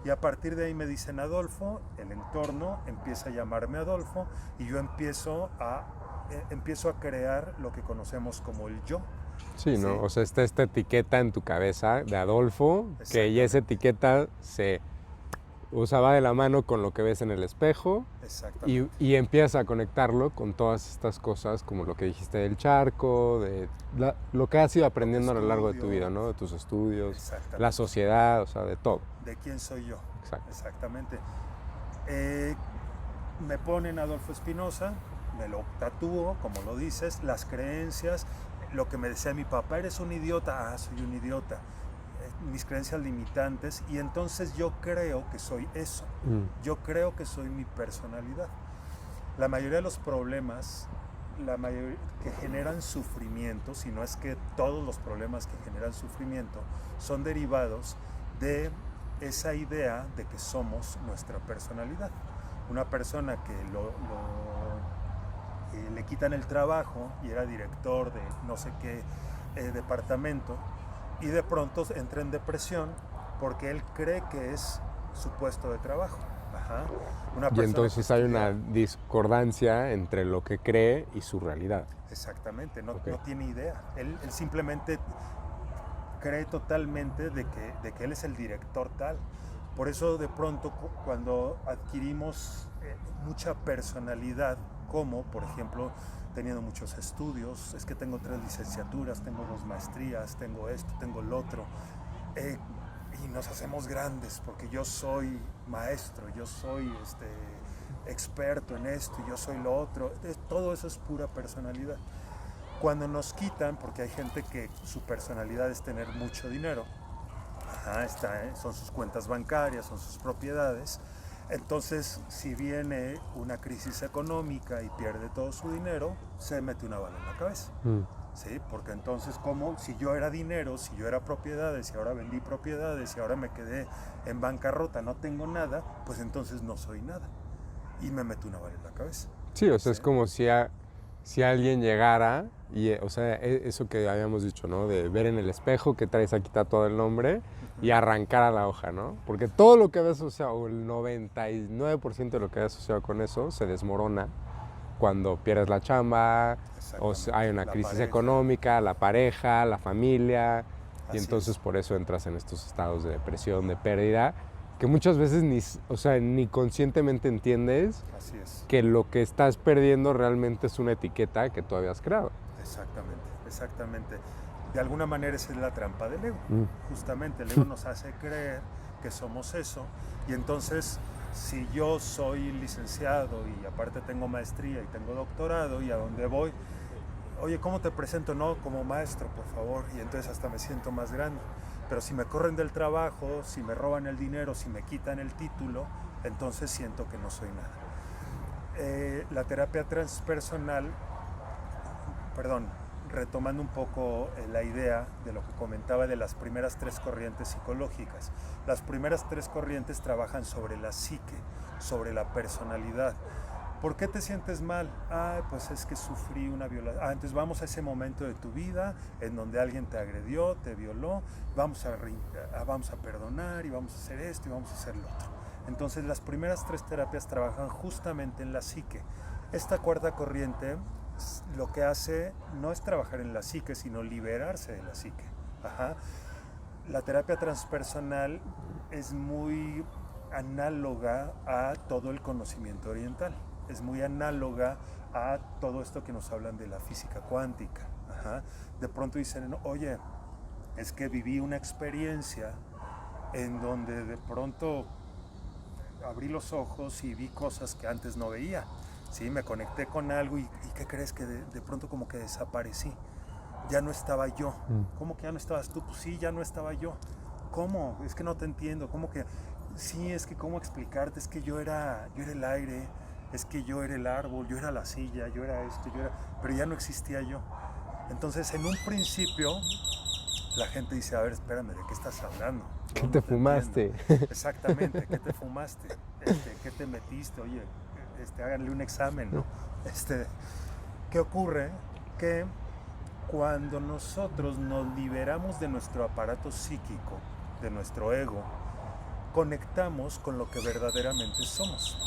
[SPEAKER 2] Y a partir de ahí me dicen Adolfo, el entorno empieza a llamarme Adolfo y yo empiezo a crear lo que conocemos como el yo.
[SPEAKER 1] Sí, ¿no? Sí. O sea, está esta etiqueta en tu cabeza de Adolfo, que ya esa etiqueta se va de la mano con lo que ves en el espejo y empieza a conectarlo con todas estas cosas, como lo que dijiste del charco, de lo que has ido aprendiendo a lo largo de tu vida, ¿no? De tus estudios, la sociedad, o sea, de todo.
[SPEAKER 2] De quién soy yo. Exactamente. Me ponen Adolfo Espinosa, me lo tatúo, como lo dices, las creencias, lo que me decía mi papá, eres un idiota, soy un idiota. Mis creencias limitantes, y entonces yo creo que soy eso, yo creo que soy mi personalidad. La mayoría de los problemas que generan sufrimiento, si no es que todos los problemas que generan sufrimiento, son derivados de esa idea de que somos nuestra personalidad. Una persona que le quitan el trabajo y era director de no sé qué departamento, y de pronto entra en depresión porque él cree que es su puesto de trabajo. Ajá.
[SPEAKER 1] Y entonces hay una discordancia entre lo que cree y su realidad.
[SPEAKER 2] Exactamente, no tiene idea. Él simplemente cree totalmente de que él es el director tal. Por eso de pronto cuando adquirimos mucha personalidad, como por ejemplo teniendo muchos estudios, es que tengo 3 licenciaturas, tengo 2 maestrías, tengo esto, tengo lo otro, y nos hacemos grandes porque yo soy maestro, yo soy experto en esto, yo soy lo otro, todo eso es pura personalidad. Cuando nos quitan, porque hay gente que su personalidad es tener mucho dinero, son sus cuentas bancarias, son sus propiedades, Entonces, si viene una crisis económica y pierde todo su dinero, se mete una bala en la cabeza. ¿Sí? Porque entonces, ¿cómo? Si yo era dinero, si yo era propiedades, y ahora vendí propiedades, y ahora me quedé en bancarrota, no tengo nada, pues entonces no soy nada. Y me meto una bala en la cabeza.
[SPEAKER 1] Sí, o sea,
[SPEAKER 2] ¿Sí?
[SPEAKER 1] es como si alguien llegara y, o sea, eso que habíamos dicho, ¿no? De ver en el espejo que traes aquí todo el nombre y arrancar a la hoja, ¿no? Porque todo lo que había asociado, o el 99% de lo que había asociado con eso, se desmorona cuando pierdes la chamba, o hay una crisis económica, la pareja, la familia, y entonces por eso entras en estos estados de depresión, de pérdida, que muchas veces ni conscientemente entiendes que lo que estás perdiendo realmente es una etiqueta que tú habías creado.
[SPEAKER 2] Exactamente. De alguna manera esa es la trampa del ego. Justamente el ego nos hace creer que somos eso, y entonces si yo soy licenciado y aparte tengo maestría y tengo doctorado, y a donde voy, oye, ¿cómo te presento? No, como maestro, por favor, y entonces hasta me siento más grande. Pero si me corren del trabajo, si me roban el dinero, si me quitan el título, entonces siento que no soy nada. La terapia transpersonal, retomando un poco la idea de lo que comentaba de las primeras 3 corrientes psicológicas. Las primeras 3 corrientes trabajan sobre la psique, sobre la personalidad. ¿Por qué te sientes mal? Pues es que sufrí una violación. Entonces vamos a ese momento de tu vida en donde alguien te agredió, te violó, vamos a perdonar y vamos a hacer esto y vamos a hacer lo otro. Entonces las primeras 3 terapias trabajan justamente en la psique. Esta cuarta corriente lo que hace no es trabajar en la psique, sino liberarse de la psique. La terapia transpersonal es muy análoga a todo el conocimiento oriental. Es muy análoga a todo esto que nos hablan de la física cuántica. De pronto dicen, oye, es que viví una experiencia en donde de pronto abrí los ojos y vi cosas que antes no veía. Sí, me conecté con algo y ¿qué crees? Que de pronto como que desaparecí. Ya no estaba yo. ¿Cómo que ya no estabas tú? Pues sí, ya no estaba yo. ¿Cómo? Es que no te entiendo. ¿Cómo que? Sí, es que ¿cómo explicarte? Es que yo era el aire, es que yo era el árbol, yo era la silla, yo era esto, pero ya no existía yo. Entonces, en un principio, la gente dice, a ver, espérame, ¿de qué estás hablando?
[SPEAKER 1] ¿Qué te fumaste?
[SPEAKER 2] Exactamente, ¿qué te fumaste? ¿Qué te metiste? Oye, háganle un examen, ¿no? ¿Qué ocurre? Que cuando nosotros nos liberamos de nuestro aparato psíquico, de nuestro ego, conectamos con lo que verdaderamente somos.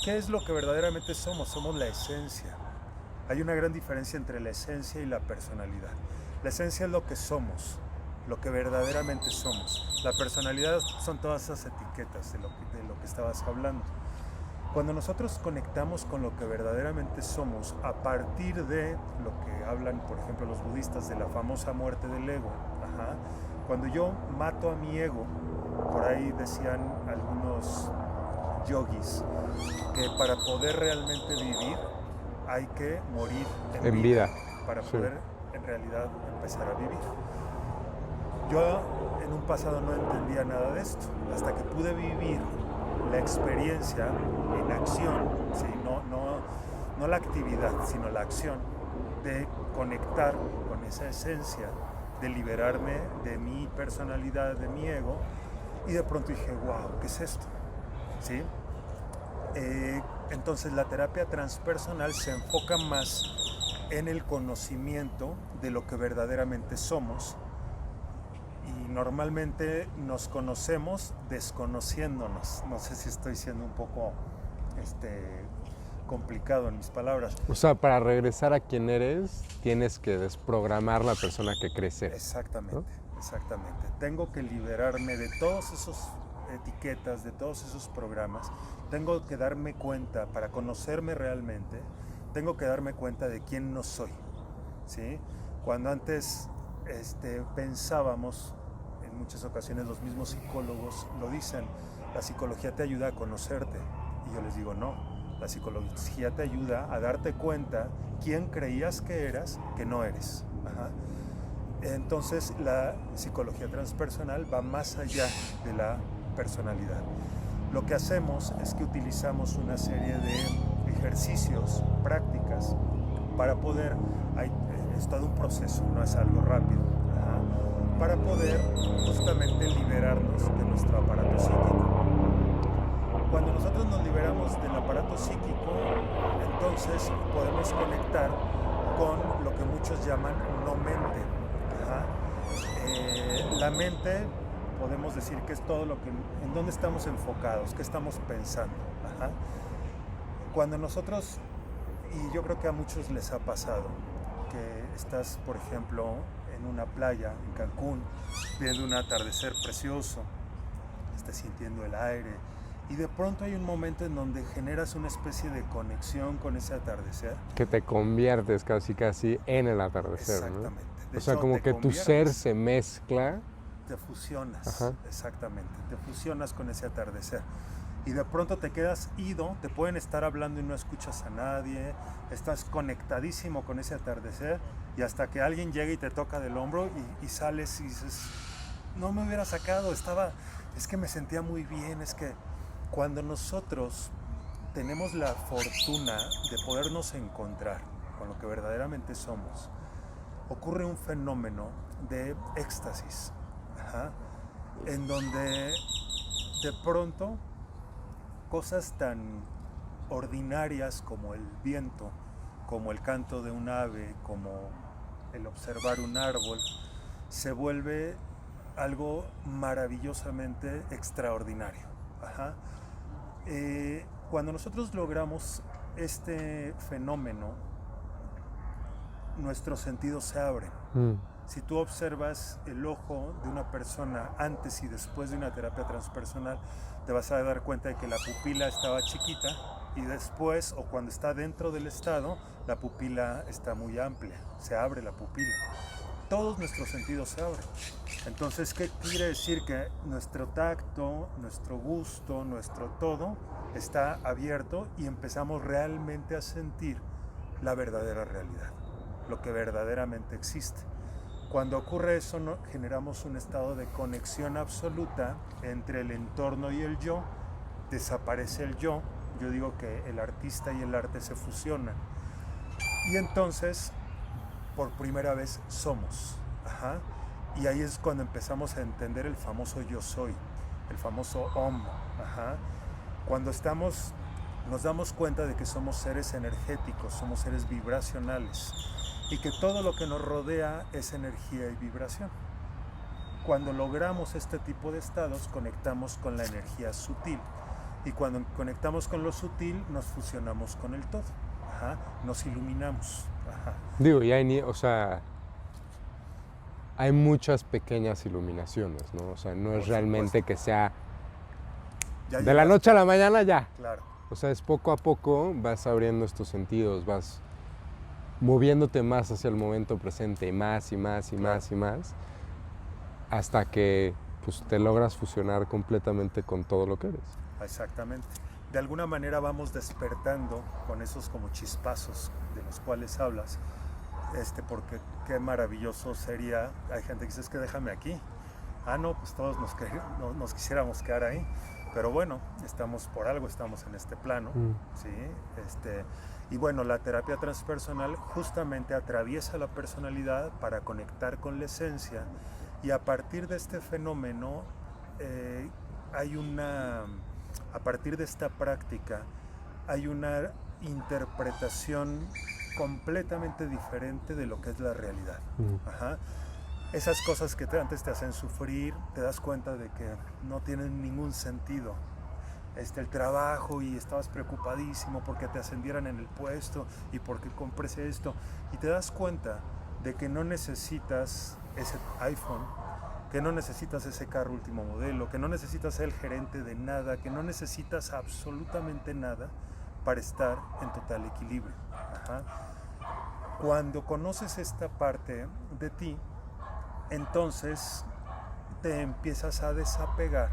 [SPEAKER 2] ¿Qué es lo que verdaderamente somos? Somos la esencia. Hay una gran diferencia entre la esencia y la personalidad. La esencia es lo que somos, lo que verdaderamente somos. La personalidad son todas esas etiquetas de lo que estabas hablando. Cuando nosotros conectamos con lo que verdaderamente somos, a partir de lo que hablan, por ejemplo, los budistas, de la famosa muerte del ego, cuando yo mato a mi ego, por ahí decían algunos yogis que para poder realmente vivir hay que morir en vida para poder en realidad empezar a vivir. Yo en un pasado no entendía nada de esto, hasta que pude vivir la experiencia en acción, ¿sí? No la actividad, sino la acción de conectar con esa esencia, de liberarme de mi personalidad, de mi ego, y de pronto dije, wow, ¿qué es esto? ¿Sí? Entonces la terapia transpersonal se enfoca más en el conocimiento de lo que verdaderamente somos, y normalmente nos conocemos desconociéndonos. No sé si estoy siendo un poco complicado en mis palabras.
[SPEAKER 1] O sea, para regresar a quien eres, tienes que desprogramar la persona que crees ser.
[SPEAKER 2] Exactamente, ¿no? Exactamente. Tengo que liberarme de todas esas etiquetas, de todos esos programas. Tengo que darme cuenta, para conocerme realmente, tengo que darme cuenta de quién no soy, ¿sí? Cuando antes pensábamos, en muchas ocasiones los mismos psicólogos lo dicen, la psicología te ayuda a conocerte. Y yo les digo, no, la psicología te ayuda a darte cuenta quién creías que eras, que no eres. Entonces la psicología transpersonal va más allá de la personalidad. Lo que hacemos es que utilizamos una serie de ejercicios, prácticas, para poder, es todo un proceso, no es algo rápido, para poder justamente liberarnos de nuestro aparato psíquico. Cuando nosotros nos liberamos del aparato psíquico, entonces podemos conectar con lo que muchos llaman no mente. La mente, podemos decir que es todo lo que, en dónde estamos enfocados, qué estamos pensando. Cuando nosotros, y yo creo que a muchos les ha pasado, que estás, por ejemplo, en una playa en Cancún, viendo un atardecer precioso, estás sintiendo el aire, y de pronto hay un momento en donde generas una especie de conexión con ese atardecer.
[SPEAKER 1] Que te conviertes casi en el atardecer,
[SPEAKER 2] exactamente.
[SPEAKER 1] ¿no? O sea, como que tu ser se mezcla.
[SPEAKER 2] Te fusionas, exactamente, te fusionas con ese atardecer. Y de pronto te quedas ido, te pueden estar hablando y no escuchas a nadie, estás conectadísimo con ese atardecer, y hasta que alguien llega y te toca del hombro y sales y dices, no me hubiera sacado, es que me sentía muy bien. Es que cuando nosotros tenemos la fortuna de podernos encontrar con lo que verdaderamente somos, ocurre un fenómeno de éxtasis, en donde de pronto cosas tan ordinarias como el viento, como el canto de un ave, como el observar un árbol, se vuelve algo maravillosamente extraordinario. Cuando nosotros logramos este fenómeno, nuestros sentidos se abren. Si tú observas el ojo de una persona antes y después de una terapia transpersonal, te vas a dar cuenta de que la pupila estaba chiquita, y después, o cuando está dentro del estado, la pupila está muy amplia, se abre la pupila. Todos nuestros sentidos se abren. Entonces, ¿qué quiere decir? Que nuestro tacto, nuestro gusto, nuestro todo está abierto, y empezamos realmente a sentir la verdadera realidad, lo que verdaderamente existe. Cuando ocurre eso, generamos un estado de conexión absoluta entre el entorno y el yo. Desaparece el yo. Yo digo que el artista y el arte se fusionan. Y entonces, por primera vez, somos. Y ahí es cuando empezamos a entender el famoso yo soy, el famoso Om. Cuando nos damos cuenta de que somos seres energéticos, somos seres vibracionales, y que todo lo que nos rodea es energía y vibración. Cuando logramos este tipo de estados, conectamos con la energía sutil, y cuando conectamos con lo sutil, nos fusionamos con el todo. Nos iluminamos.
[SPEAKER 1] Digo, y hay muchas pequeñas iluminaciones, ¿no? O sea, no es realmente que sea de la noche a la mañana ya.
[SPEAKER 2] Claro.
[SPEAKER 1] O sea, es poco a poco vas abriendo estos sentidos, vas moviéndote más hacia el momento presente, más y más y más y más, hasta que pues, te logras fusionar completamente con todo lo que eres.
[SPEAKER 2] Exactamente. De alguna manera vamos despertando con esos como chispazos de los cuales hablas, porque qué maravilloso sería. Hay gente que dice, es que déjame aquí. No, pues todos nos quisiéramos quedar ahí, pero bueno, estamos por algo, estamos en este plano, ¿sí? Y bueno, la terapia transpersonal justamente atraviesa la personalidad para conectar con la esencia, y a partir de este fenómeno a partir de esta práctica hay una interpretación completamente diferente de lo que es la realidad. Esas cosas que antes te hacen sufrir, te das cuenta de que no tienen ningún sentido. El trabajo, y estabas preocupadísimo porque te ascendieran en el puesto y porque compres esto, y te das cuenta de que no necesitas ese iPhone, que no necesitas ese carro último modelo, que no necesitas ser el gerente de nada, que no necesitas absolutamente nada para estar en total equilibrio. Cuando conoces esta parte de ti, entonces te empiezas a desapegar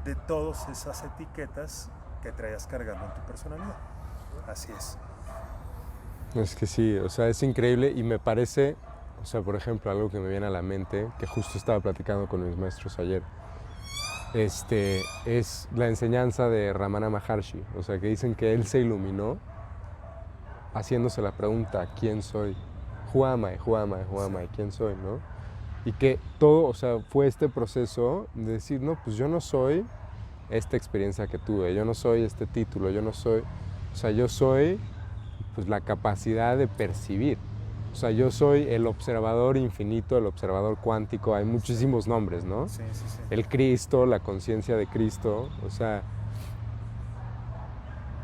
[SPEAKER 2] de todas esas etiquetas que traías cargando en tu personalidad. Así es.
[SPEAKER 1] Es que sí, o sea, es increíble, y me parece, o sea, por ejemplo, algo que me viene a la mente, que justo estaba platicando con mis maestros ayer, es la enseñanza de Ramana Maharshi. O sea, que dicen que él se iluminó haciéndose la pregunta, ¿quién soy? Who am I? Who am I? Who am I? ¿Quién soy? ¿No? Y que todo, o sea, fue este proceso de decir, no, pues yo no soy esta experiencia que tuve, yo no soy este título, yo no soy, o sea, yo soy pues la capacidad de percibir. O sea, yo soy el observador infinito, el observador cuántico, hay muchísimos nombres, ¿no?
[SPEAKER 2] Sí, sí, sí.
[SPEAKER 1] El Cristo, la conciencia de Cristo, o sea,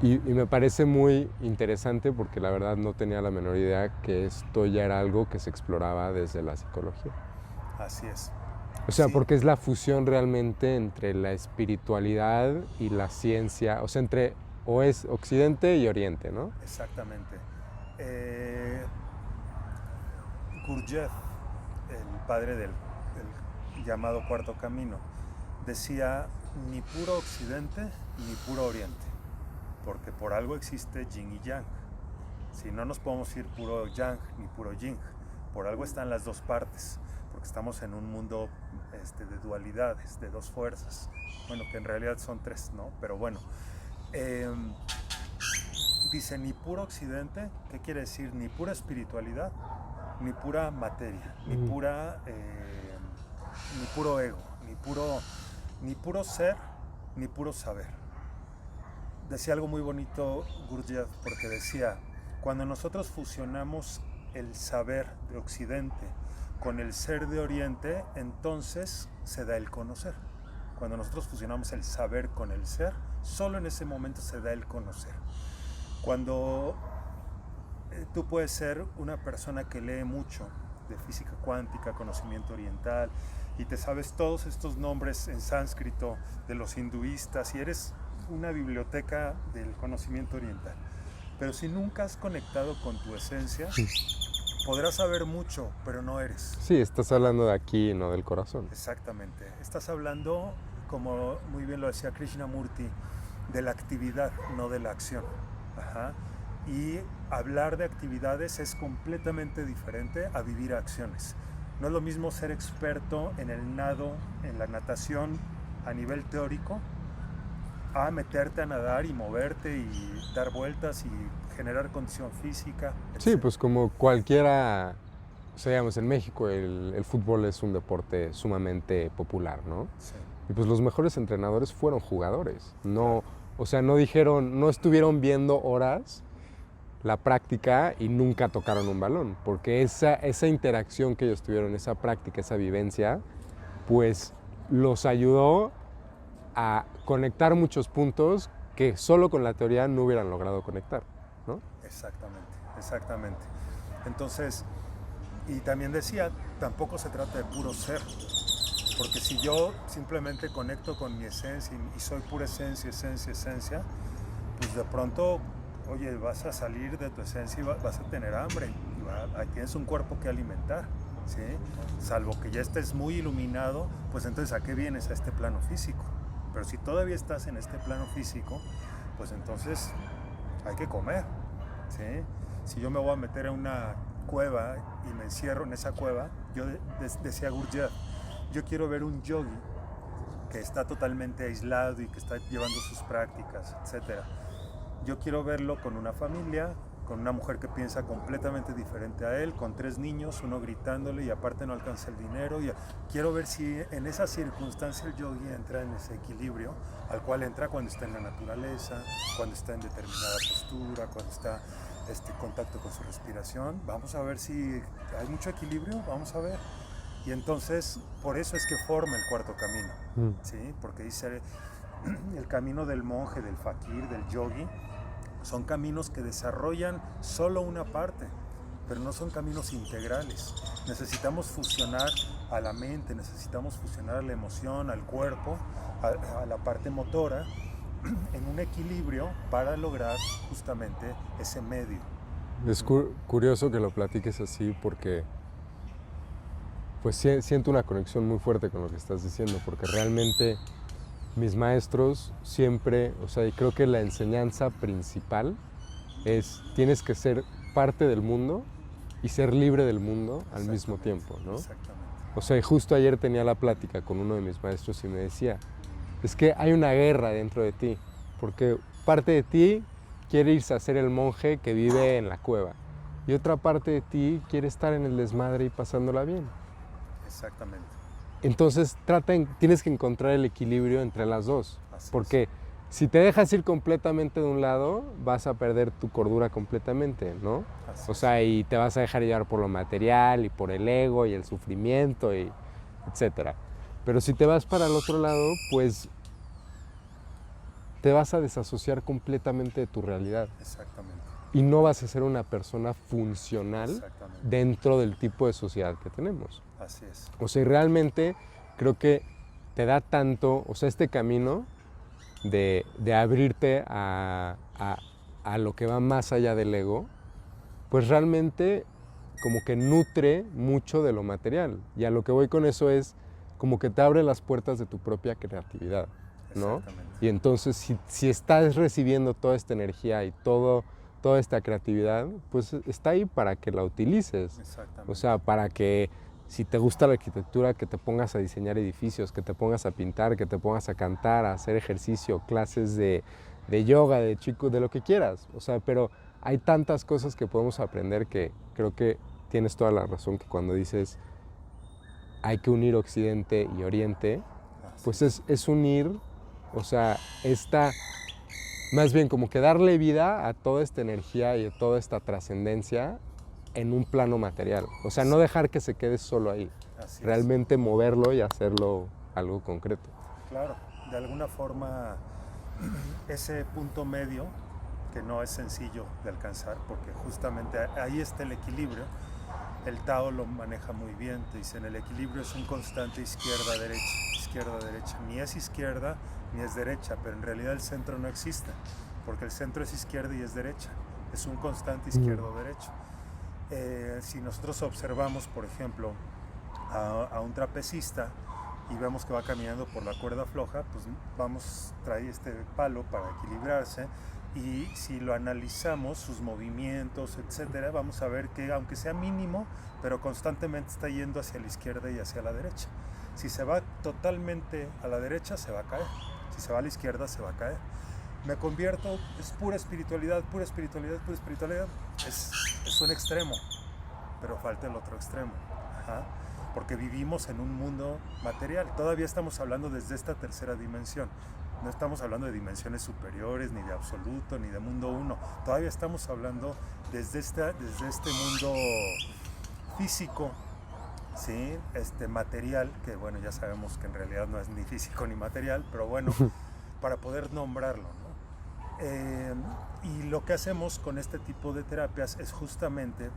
[SPEAKER 1] y me parece muy interesante porque la verdad no tenía la menor idea que esto ya era algo que se exploraba desde la psicología.
[SPEAKER 2] Así es.
[SPEAKER 1] O sea,
[SPEAKER 2] Sí.
[SPEAKER 1] porque es la fusión realmente entre la espiritualidad y la ciencia, o sea, entre o es Occidente y Oriente, ¿no?
[SPEAKER 2] Exactamente. Gurdjieff, el padre del llamado Cuarto Camino, decía ni puro Occidente ni puro Oriente, porque por algo existe Yin y Yang. Si no nos podemos ir puro Yang ni puro Yin, por algo están las dos partes, porque estamos en un mundo de dualidades, de dos fuerzas, bueno, que en realidad son tres, ¿no? Pero bueno, dice ni puro Occidente, ¿qué quiere decir? Ni pura espiritualidad, ni pura materia, ni pura, ni puro ego, ni puro ser, ni puro saber. Decía algo muy bonito Gurdjieff, porque decía, cuando nosotros fusionamos el saber de Occidente con el ser de Oriente, entonces se da el conocer. Cuando nosotros fusionamos el saber con el ser, solo en ese momento se da el conocer. Cuando tú puedes ser una persona que lee mucho de física cuántica, conocimiento oriental, y te sabes todos estos nombres en sánscrito de los hinduistas, y eres una biblioteca del conocimiento oriental. Pero si nunca has conectado con tu esencia, podrás saber mucho, pero no eres.
[SPEAKER 1] Sí, estás hablando de aquí, no del corazón.
[SPEAKER 2] Exactamente. Estás hablando, como muy bien lo decía Krishnamurti, de la actividad, no de la acción. Ajá. Y hablar de actividades es completamente diferente a vivir acciones. No es lo mismo ser experto en el nado, en la natación a nivel teórico, a meterte a nadar y moverte y dar vueltas y generar condición física, etc.
[SPEAKER 1] Sí, pues como cualquiera, o sea, digamos, en México el fútbol es un deporte sumamente popular, ¿no?
[SPEAKER 2] Sí.
[SPEAKER 1] Y pues los mejores entrenadores fueron jugadores, no, o sea, no dijeron, no estuvieron viendo horas la práctica y nunca tocaron un balón, porque esa interacción que ellos tuvieron, esa práctica, esa vivencia, pues los ayudó a conectar muchos puntos que solo con la teoría no hubieran logrado conectar, ¿no?
[SPEAKER 2] Exactamente, exactamente. Entonces, y también decía, tampoco se trata de puro ser, porque si yo simplemente conecto con mi esencia y soy pura esencia, pues de pronto, oye, vas a salir de tu esencia y vas a tener hambre, y tienes un cuerpo que alimentar, ¿sí? Salvo que ya estés muy iluminado, pues entonces ¿a qué vienes? A este plano físico. Pero si todavía estás en este plano físico, pues entonces hay que comer, ¿sí? Si yo me voy a meter en una cueva y me encierro en esa cueva, yo decía Gurdjieff, yo quiero ver un yogi que está totalmente aislado y que está llevando sus prácticas, etc. Yo quiero verlo con una familia, con una mujer que piensa completamente diferente a él, con 3 niños, uno gritándole y aparte no alcanza el dinero. Y quiero ver si en esa circunstancia el yogi entra en ese equilibrio al cual entra cuando está en la naturaleza, cuando está en determinada postura, cuando está en contacto con su respiración. Vamos a ver si hay mucho equilibrio, vamos a ver. Y entonces, por eso es que forma el cuarto camino, ¿sí? Porque dice el camino del monje, del fakir, del yogi, son caminos que desarrollan solo una parte, pero no son caminos integrales. Necesitamos fusionar a la mente, necesitamos fusionar a la emoción, al cuerpo, a la parte motora, en un equilibrio para lograr justamente ese medio.
[SPEAKER 1] Es curioso que lo platiques así porque pues siento una conexión muy fuerte con lo que estás diciendo, porque realmente mis maestros siempre, o sea, y creo que la enseñanza principal es tienes que ser parte del mundo y ser libre del mundo al mismo tiempo, ¿no?
[SPEAKER 2] Exactamente.
[SPEAKER 1] O sea, justo ayer tenía la plática con uno de mis maestros y me decía, es que hay una guerra dentro de ti, porque parte de ti quiere irse a ser el monje que vive en la cueva y otra parte de ti quiere estar en el desmadre y pasándola bien.
[SPEAKER 2] Exactamente.
[SPEAKER 1] Entonces tienes que encontrar el equilibrio entre las dos,
[SPEAKER 2] Así
[SPEAKER 1] porque
[SPEAKER 2] es.
[SPEAKER 1] si te dejas ir completamente de un lado, vas a perder tu cordura completamente, ¿no?
[SPEAKER 2] Así
[SPEAKER 1] O sea, y te vas a dejar llevar por lo material y por el ego y el sufrimiento, y etcétera. Pero si te vas para el otro lado, pues te vas a desasociar completamente de tu realidad.
[SPEAKER 2] Exactamente.
[SPEAKER 1] Y no vas a ser una persona funcional
[SPEAKER 2] Exactamente.
[SPEAKER 1] dentro del tipo de sociedad que tenemos.
[SPEAKER 2] Así es.
[SPEAKER 1] O sea, y realmente creo que te da tanto, o sea, este camino de abrirte a lo que va más allá del ego, pues realmente como que nutre mucho de lo material. Y a lo que voy con eso es como que te abre las puertas de tu propia creatividad, ¿no?
[SPEAKER 2] Exactamente.
[SPEAKER 1] Y entonces si estás recibiendo toda esta energía y toda esta creatividad, pues está ahí para que la utilices.
[SPEAKER 2] Exactamente.
[SPEAKER 1] O sea, para que si te gusta la arquitectura, que te pongas a diseñar edificios, que te pongas a pintar, que te pongas a cantar, a hacer ejercicio, clases de yoga, de lo que quieras. O sea, pero hay tantas cosas que podemos aprender que creo que tienes toda la razón, que cuando dices hay que unir Occidente y Oriente, pues es unir, o sea, más bien como que darle vida a toda esta energía y a toda esta trascendencia en un plano material. O sea, no dejar que se quede solo ahí.
[SPEAKER 2] Así
[SPEAKER 1] realmente
[SPEAKER 2] es.
[SPEAKER 1] Moverlo y hacerlo algo concreto.
[SPEAKER 2] Claro, de alguna forma ese punto medio que no es sencillo de alcanzar, porque justamente ahí está el equilibrio. El Tao lo maneja muy bien, te dicen el equilibrio es un constante izquierda-derecha. Ni es izquierda ni es derecha, pero en realidad el centro no existe, porque el centro es izquierda y es derecha, es un constante izquierdo-derecho. Si nosotros observamos, por ejemplo, a un trapecista y vemos que va caminando por la cuerda floja, pues trae este palo para equilibrarse, y si lo analizamos, sus movimientos, etcétera, vamos a ver que aunque sea mínimo, pero constantemente está yendo hacia la izquierda y hacia la derecha. Si se va totalmente a la derecha, se va a caer. Si se va a la izquierda, se va a caer. Me convierto, es pura espiritualidad. Es un extremo, pero falta el otro extremo. Porque vivimos en un mundo material. Todavía estamos hablando desde esta tercera dimensión. No estamos hablando de dimensiones superiores, ni de absoluto, ni de mundo uno. Todavía estamos hablando desde este mundo físico, ¿sí? Material, que bueno, ya sabemos que en realidad no es ni físico ni material, pero bueno, para poder nombrarlo, ¿no? Y lo que hacemos con este tipo de terapias es justamente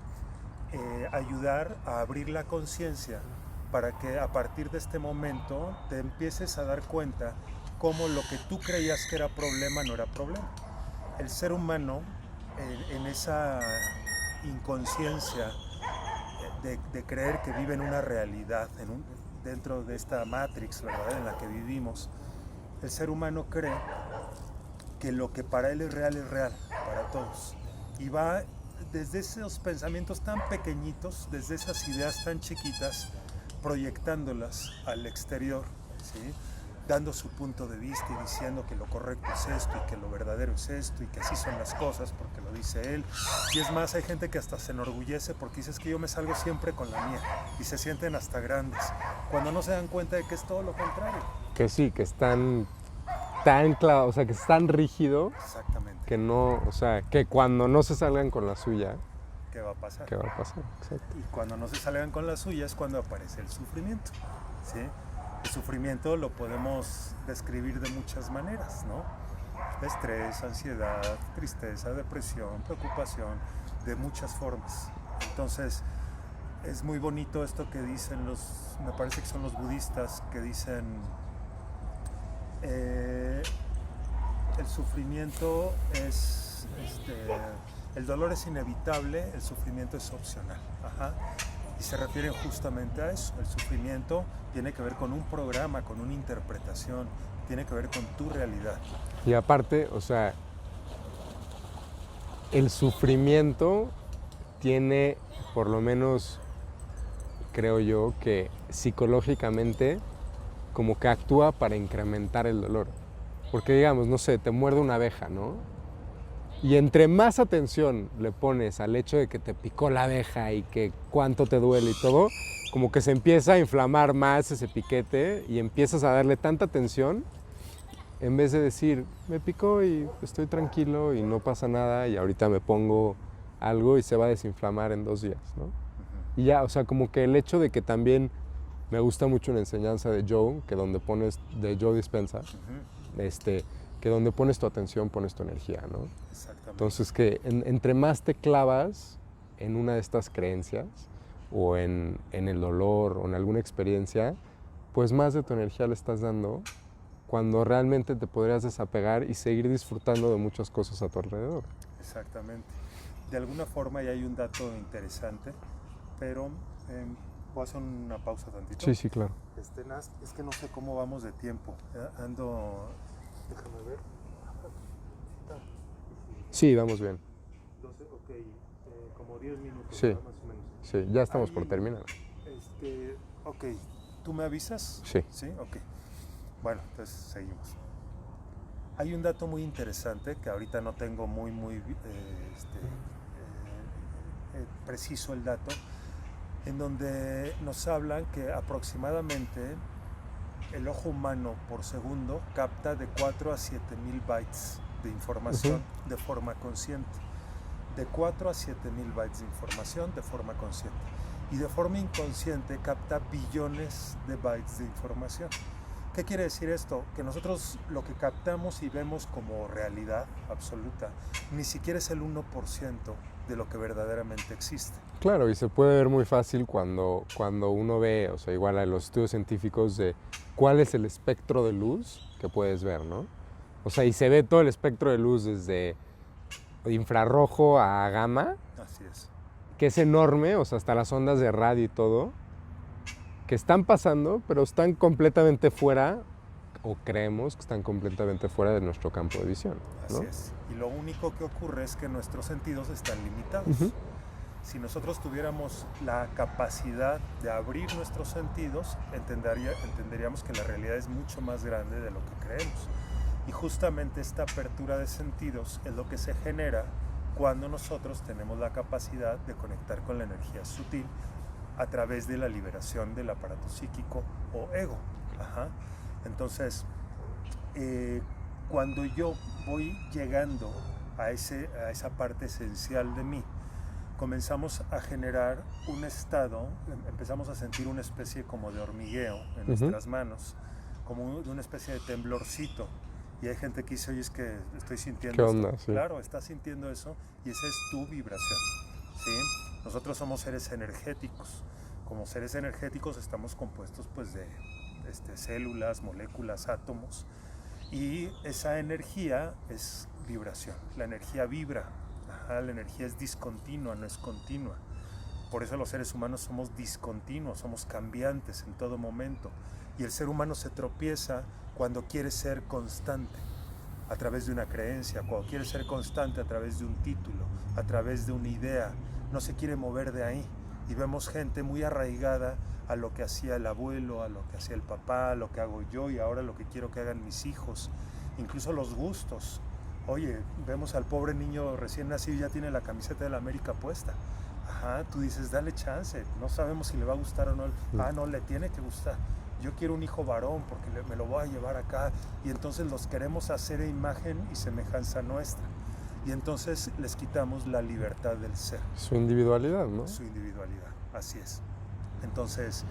[SPEAKER 2] ayudar a abrir la conciencia para que a partir de este momento te empieces a dar cuenta cómo lo que tú creías que era problema no era problema. El ser humano, en esa inconsciencia de creer que vive en una realidad, dentro de esta Matrix, ¿verdad?, en la que vivimos, el ser humano cree que lo que para él es real para todos. Y va desde esos pensamientos tan pequeñitos, desde esas ideas tan chiquitas, proyectándolas al exterior, ¿sí?, dando su punto de vista y diciendo que lo correcto es esto y que lo verdadero es esto y que así son las cosas porque lo dice él. Y es más, hay gente que hasta se enorgullece porque dice que yo me salgo siempre con la mía, y se sienten hasta grandes, cuando no se dan cuenta de que es todo lo contrario.
[SPEAKER 1] Que sí, que están tan clavados, o sea, que es tan rígido.
[SPEAKER 2] Exactamente.
[SPEAKER 1] Que no, o sea, que cuando no se salgan con la suya,
[SPEAKER 2] ¿qué va a pasar?
[SPEAKER 1] ¿qué va a pasar? Exacto.
[SPEAKER 2] Y cuando no se salgan con la suya es cuando aparece el sufrimiento, ¿sí? El sufrimiento lo podemos describir de muchas maneras, ¿no? Estrés, ansiedad, tristeza, depresión, preocupación, de muchas formas. Entonces, es muy bonito esto que dicen me parece que son los budistas, que dicen el sufrimiento es, el dolor es inevitable, el sufrimiento es opcional. Y se refieren justamente a eso. El sufrimiento tiene que ver con un programa, con una interpretación, tiene que ver con tu realidad.
[SPEAKER 1] Y aparte, o sea, el sufrimiento tiene, por lo menos, creo yo, que psicológicamente como que actúa para incrementar el dolor. Porque digamos, no sé, te muerde una abeja, ¿no? Y entre más atención le pones al hecho de que te picó la abeja y que cuánto te duele y todo, como que se empieza a inflamar más ese piquete y empiezas a darle tanta atención en vez de decir, me picó y estoy tranquilo y no pasa nada y ahorita me pongo algo y se va a desinflamar en 2 días, ¿no? Y ya, o sea, como que el hecho de que también me gusta mucho una enseñanza de Joe, que donde pones, de Joe Dispenza, que donde pones tu atención pones tu energía, ¿no?
[SPEAKER 2] Exactamente.
[SPEAKER 1] Entonces que entre más te clavas en una de estas creencias o en el dolor o en alguna experiencia, pues más de tu energía le estás dando cuando realmente te podrías desapegar y seguir disfrutando de muchas cosas a tu alrededor.
[SPEAKER 2] Exactamente. De alguna forma ya hay un dato interesante, pero voy a hacer una pausa tantito.
[SPEAKER 1] Sí, sí, claro.
[SPEAKER 2] Es que no sé cómo vamos de tiempo. Ando... Déjame ver.
[SPEAKER 1] Sí, vamos bien.
[SPEAKER 2] 12, ok, como 10 minutos,
[SPEAKER 1] Sí.
[SPEAKER 2] ¿verdad? Más o menos.
[SPEAKER 1] Sí, ya estamos por terminar.
[SPEAKER 2] Ok, ¿tú me avisas?
[SPEAKER 1] Sí.
[SPEAKER 2] Sí, ok. Bueno, entonces seguimos. Hay un dato muy interesante que ahorita no tengo muy preciso el dato, en donde nos hablan que aproximadamente el ojo humano por segundo capta de 4 a 7 mil bytes de información de forma consciente. De 4 a 7 mil bytes de información de forma consciente. Y de forma inconsciente capta billones de bytes de información. ¿Qué quiere decir esto? Que nosotros lo que captamos y vemos como realidad absoluta ni siquiera es el 1% de lo que verdaderamente existe.
[SPEAKER 1] Claro, y se puede ver muy fácil cuando uno ve, o sea, igual a los estudios científicos de cuál es el espectro de luz que puedes ver, ¿no? O sea, y se ve todo el espectro de luz desde infrarrojo a gamma.
[SPEAKER 2] Así es.
[SPEAKER 1] Que es enorme, o sea, hasta las ondas de radio y todo, que están pasando, pero están completamente fuera, o creemos que están completamente fuera de nuestro campo de visión, ¿no?
[SPEAKER 2] Así es. Y lo único que ocurre es que nuestros sentidos están limitados. Si nosotros tuviéramos la capacidad de abrir nuestros sentidos, entenderíamos que la realidad es mucho más grande de lo que creemos. Y justamente esta apertura de sentidos es lo que se genera cuando nosotros tenemos la capacidad de conectar con la energía sutil a través de la liberación del aparato psíquico o ego. Entonces, cuando yo voy llegando a esa parte esencial de mí, comenzamos a generar un estado, empezamos a sentir una especie como de hormigueo en nuestras manos, como de una especie de temblorcito. Y hay gente que dice, oye, es que estoy sintiendo
[SPEAKER 1] ¿Qué
[SPEAKER 2] esto.
[SPEAKER 1] onda? Sí.
[SPEAKER 2] Claro, estás sintiendo eso y esa es tu vibración, ¿sí? Nosotros somos seres energéticos. Como seres energéticos estamos compuestos pues de células, moléculas, átomos. Y esa energía es vibración. La energía vibra. La energía es discontinua, no es continua. Por eso los seres humanos somos discontinuos, somos cambiantes en todo momento. Y el ser humano se tropieza cuando quiere ser constante a través de una creencia, cuando quiere ser constante a través de un título, a través de una idea. No se quiere mover de ahí. Y vemos gente muy arraigada a lo que hacía el abuelo, a lo que hacía el papá, a lo que hago yo y ahora lo que quiero que hagan mis hijos. Incluso los gustos. Oye, vemos al pobre niño recién nacido y ya tiene la camiseta de la América puesta. Tú dices, dale chance, no sabemos si le va a gustar o no. No, le tiene que gustar. Yo quiero un hijo varón porque me lo voy a llevar acá. Y entonces los queremos hacer a imagen y semejanza nuestra. Y entonces les quitamos la libertad del ser.
[SPEAKER 1] Su individualidad, ¿no?
[SPEAKER 2] Su individualidad, así es. Entonces,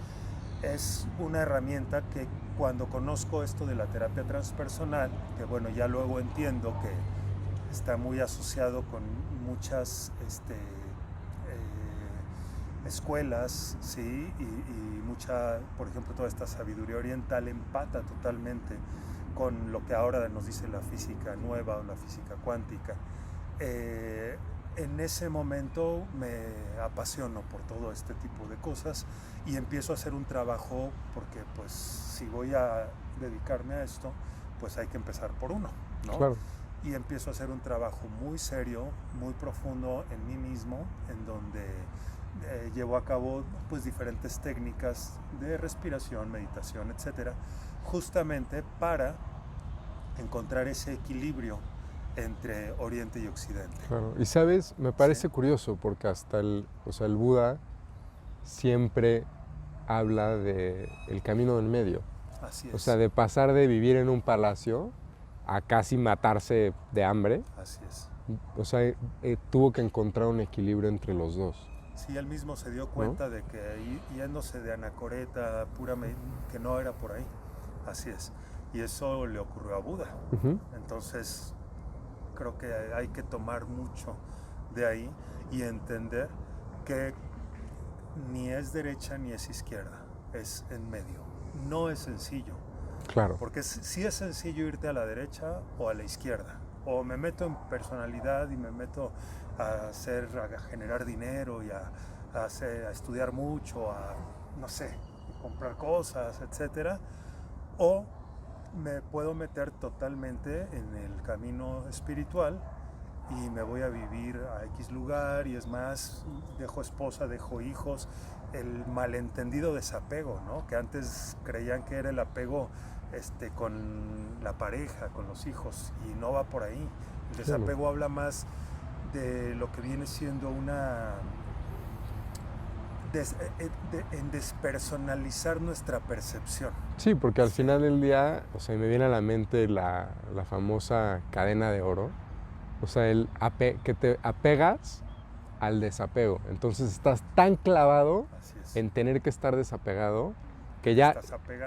[SPEAKER 2] es una herramienta que cuando conozco esto de la terapia transpersonal, que bueno, ya luego entiendo que está muy asociado con muchas escuelas, ¿sí? Y mucha, por ejemplo, toda esta sabiduría oriental empata totalmente con lo que ahora nos dice la física nueva o la física cuántica. En ese momento me apasiono por todo este tipo de cosas y empiezo a hacer un trabajo porque pues si voy a dedicarme a esto, pues hay que empezar por uno, ¿no?
[SPEAKER 1] Claro.
[SPEAKER 2] Y empiezo a hacer un trabajo muy serio, muy profundo en mí mismo, en donde llevo a cabo pues diferentes técnicas de respiración, meditación, etcétera, justamente para encontrar ese equilibrio entre Oriente y Occidente.
[SPEAKER 1] Claro. Y sabes, me parece curioso porque hasta el Buda siempre habla de el camino del medio.
[SPEAKER 2] Así es.
[SPEAKER 1] O sea, de pasar de vivir en un palacio a casi matarse de hambre.
[SPEAKER 2] Así es.
[SPEAKER 1] O sea, tuvo que encontrar un equilibrio entre los dos.
[SPEAKER 2] Sí, él mismo se dio cuenta de que yéndose de anacoreta puramente, que no era por ahí. Así es. Y eso le ocurrió a Buda. Entonces, creo que hay que tomar mucho de ahí y entender que ni es derecha ni es izquierda, es en medio. No es sencillo.
[SPEAKER 1] Claro.
[SPEAKER 2] Porque sí es sencillo irte a la derecha o a la izquierda. O me meto en personalidad y me meto a generar dinero y a estudiar mucho, a, no sé, comprar cosas, etc. O me puedo meter totalmente en el camino espiritual y me voy a vivir a X lugar y es más, dejo esposa, dejo hijos, el malentendido desapego, ¿no? Que antes creían que era el apego con la pareja, con los hijos, y no va por ahí. El desapego habla más de lo que viene siendo en despersonalizar nuestra percepción.
[SPEAKER 1] Sí, porque al final del día, o sea, me viene a la mente la famosa cadena de oro. O sea, que te apegas al desapego. Entonces estás tan clavado en tener que estar desapegado que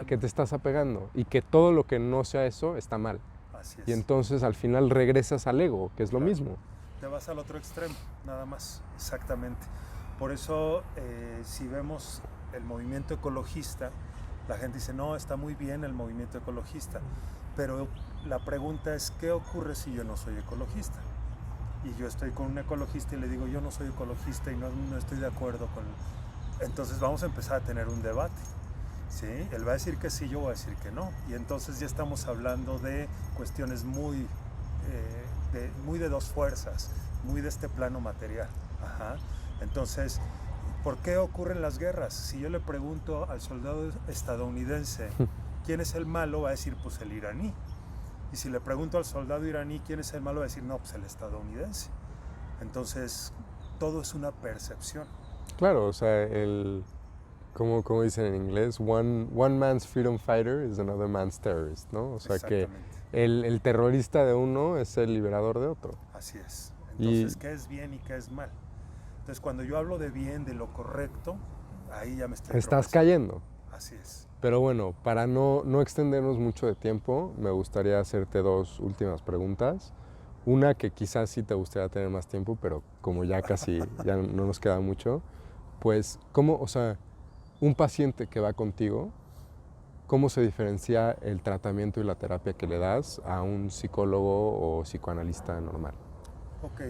[SPEAKER 1] que te estás apegando y que todo lo que no sea eso está mal.
[SPEAKER 2] Así es.
[SPEAKER 1] Y entonces al final regresas al ego, que es lo mismo.
[SPEAKER 2] Te vas al otro extremo, nada más, exactamente. Por eso, si vemos el movimiento ecologista, la gente dice, no, está muy bien el movimiento ecologista, pero la pregunta es, ¿qué ocurre si yo no soy ecologista? Y yo estoy con un ecologista y le digo, yo no soy ecologista y no estoy de acuerdo con... Entonces vamos a empezar a tener un debate, ¿sí? Él va a decir que sí, yo voy a decir que no. Y entonces ya estamos hablando de cuestiones muy de dos fuerzas, muy de este plano material. Ajá. Entonces, ¿por qué ocurren las guerras? Si yo le pregunto al soldado estadounidense quién es el malo, va a decir pues el iraní. Y si le pregunto al soldado iraní quién es el malo, va a decir no, pues el estadounidense. Entonces, todo es una percepción.
[SPEAKER 1] Claro, o sea, como dicen en inglés, one man's freedom fighter is another man's terrorist, ¿no? O sea que el terrorista de uno es el liberador de otro.
[SPEAKER 2] Así es. Entonces, ¿qué es bien y qué es mal? Entonces, cuando yo hablo de bien, de lo correcto, ahí ya me estoy...
[SPEAKER 1] Estás cayendo.
[SPEAKER 2] Así es.
[SPEAKER 1] Pero bueno, para no extendernos mucho de tiempo, me gustaría hacerte dos últimas preguntas. Una que quizás sí te gustaría tener más tiempo, pero como ya casi ya no nos queda mucho, pues, o sea, un paciente que va contigo, ¿cómo se diferencia el tratamiento y la terapia que le das a un psicólogo o psicoanalista normal?
[SPEAKER 2] Ok,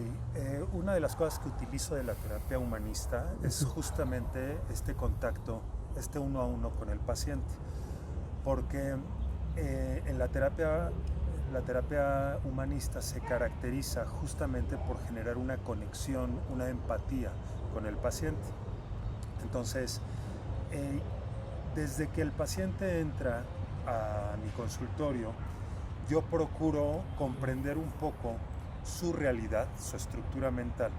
[SPEAKER 2] una de las cosas que utilizo de la terapia humanista es justamente este contacto, este uno a uno con el paciente, porque en la terapia humanista se caracteriza justamente por generar una conexión, una empatía con el paciente. Entonces, desde que el paciente entra a mi consultorio, yo procuro comprender un poco su realidad, su estructura mental,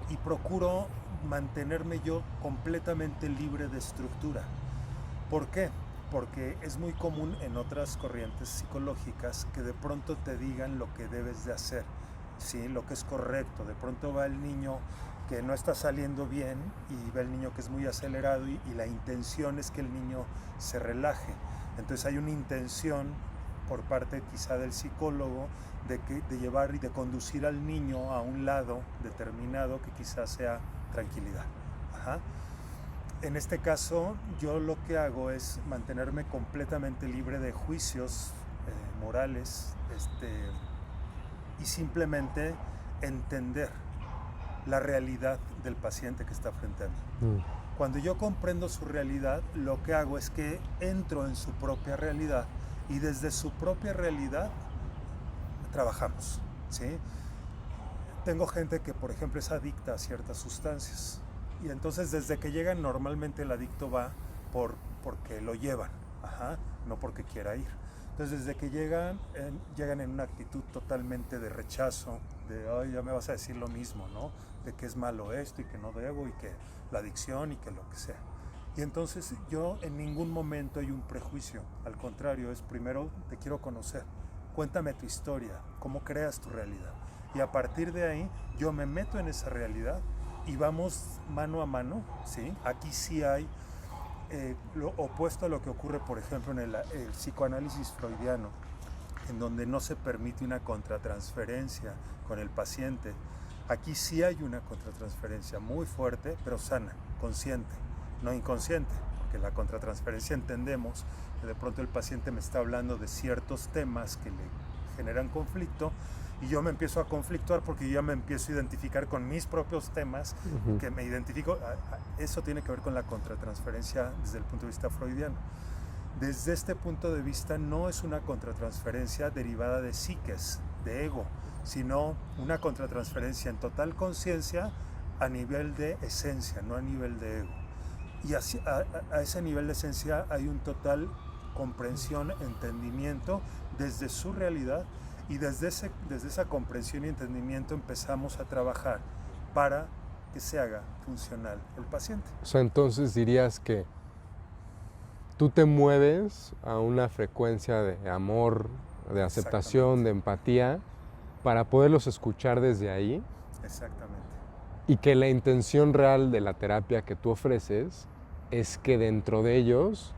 [SPEAKER 2] y procuro mantenerme yo completamente libre de estructura. ¿Por qué? Porque es muy común en otras corrientes psicológicas que de pronto te digan lo que debes de hacer, ¿sí? Lo que es correcto. De pronto va el niño que no está saliendo bien y ve el niño que es muy acelerado y la intención es que el niño se relaje. Entonces hay una intención por parte quizá del psicólogo de llevar y de conducir al niño a un lado determinado que quizás sea tranquilidad. Ajá. En este caso, yo lo que hago es mantenerme completamente libre de juicios morales y simplemente entender la realidad del paciente que está frente a mí. Cuando yo comprendo su realidad, lo que hago es que entro en su propia realidad y desde su propia realidad trabajamos, ¿sí? Tengo gente que, por ejemplo, es adicta a ciertas sustancias y entonces desde que llegan normalmente el adicto va porque lo llevan, no porque quiera ir. Entonces, desde que llegan en una actitud totalmente de rechazo, de, ay, ya me vas a decir lo mismo, ¿no? De que es malo esto y que no debo y que la adicción y que lo que sea. Y entonces yo en ningún momento hay un prejuicio, al contrario, es primero te quiero conocer, cuéntame tu historia, cómo creas tu realidad. Y a partir de ahí yo me meto en esa realidad y vamos mano a mano, ¿sí? Aquí sí hay lo opuesto a lo que ocurre, por ejemplo, en el psicoanálisis freudiano, en donde no se permite una contratransferencia con el paciente. Aquí sí hay una contratransferencia muy fuerte, pero sana, consciente, no inconsciente, porque la contratransferencia entendemos que de pronto el paciente me está hablando de ciertos temas que le generan conflicto y yo me empiezo a conflictuar porque yo ya me empiezo a identificar con mis propios temas, que me identifico. Eso tiene que ver con la contratransferencia desde el punto de vista freudiano. Desde este punto de vista no es una contratransferencia derivada de psiques, de ego, sino una contratransferencia en total conciencia a nivel de esencia, no a nivel de ego. Y así, a ese nivel de esencia hay un total comprensión, entendimiento desde su realidad, y desde esa comprensión y entendimiento empezamos a trabajar para que se haga funcional el paciente.
[SPEAKER 1] O sea, entonces dirías que tú te mueves a una frecuencia de amor, de aceptación, de empatía, para poderlos escuchar desde ahí.
[SPEAKER 2] Exactamente.
[SPEAKER 1] Y que la intención real de la terapia que tú ofreces es que dentro de ellos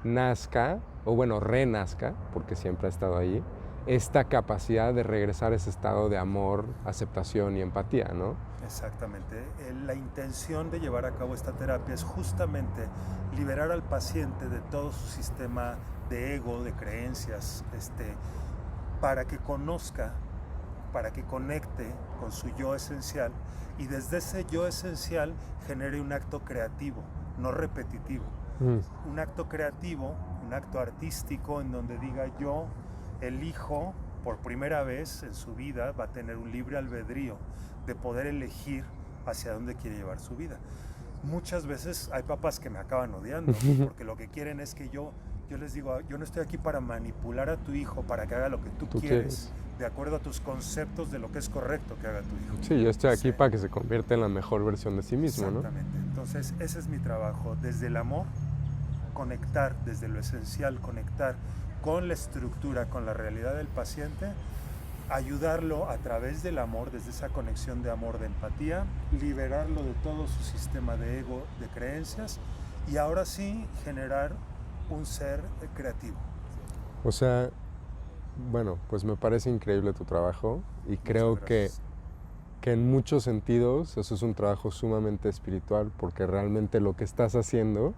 [SPEAKER 1] nazca, o bueno, renazca, porque siempre ha estado ahí, esta capacidad de regresar a ese estado de amor, aceptación y empatía, ¿no?
[SPEAKER 2] Exactamente. La intención de llevar a cabo esta terapia es justamente liberar al paciente de todo su sistema de ego, de creencias, para que conozca, para que conecte con su yo esencial y desde ese yo esencial genere un acto creativo, no repetitivo. Un acto creativo, un acto artístico en donde diga yo elijo por primera vez en su vida, va a tener un libre albedrío de poder elegir hacia dónde quiere llevar su vida. Muchas veces hay papás que me acaban odiando porque lo que quieren es que yo les digo, yo no estoy aquí para manipular a tu hijo para que haga lo que tú quieres, de acuerdo a tus conceptos de lo que es correcto que haga tu hijo.
[SPEAKER 1] Sí, yo estoy aquí para que se convierta en la mejor versión de sí mismo, ¿no?
[SPEAKER 2] Exactamente. Entonces, ese es mi trabajo, desde el amor, conectar, desde lo esencial, conectar con la estructura, con la realidad del paciente, ayudarlo a través del amor, desde esa conexión de amor, de empatía, liberarlo de todo su sistema de ego, de creencias, y ahora sí generar un ser creativo.
[SPEAKER 1] O sea, bueno, pues me parece increíble tu trabajo y creo que en muchos sentidos eso es un trabajo sumamente espiritual, porque realmente lo que estás haciendo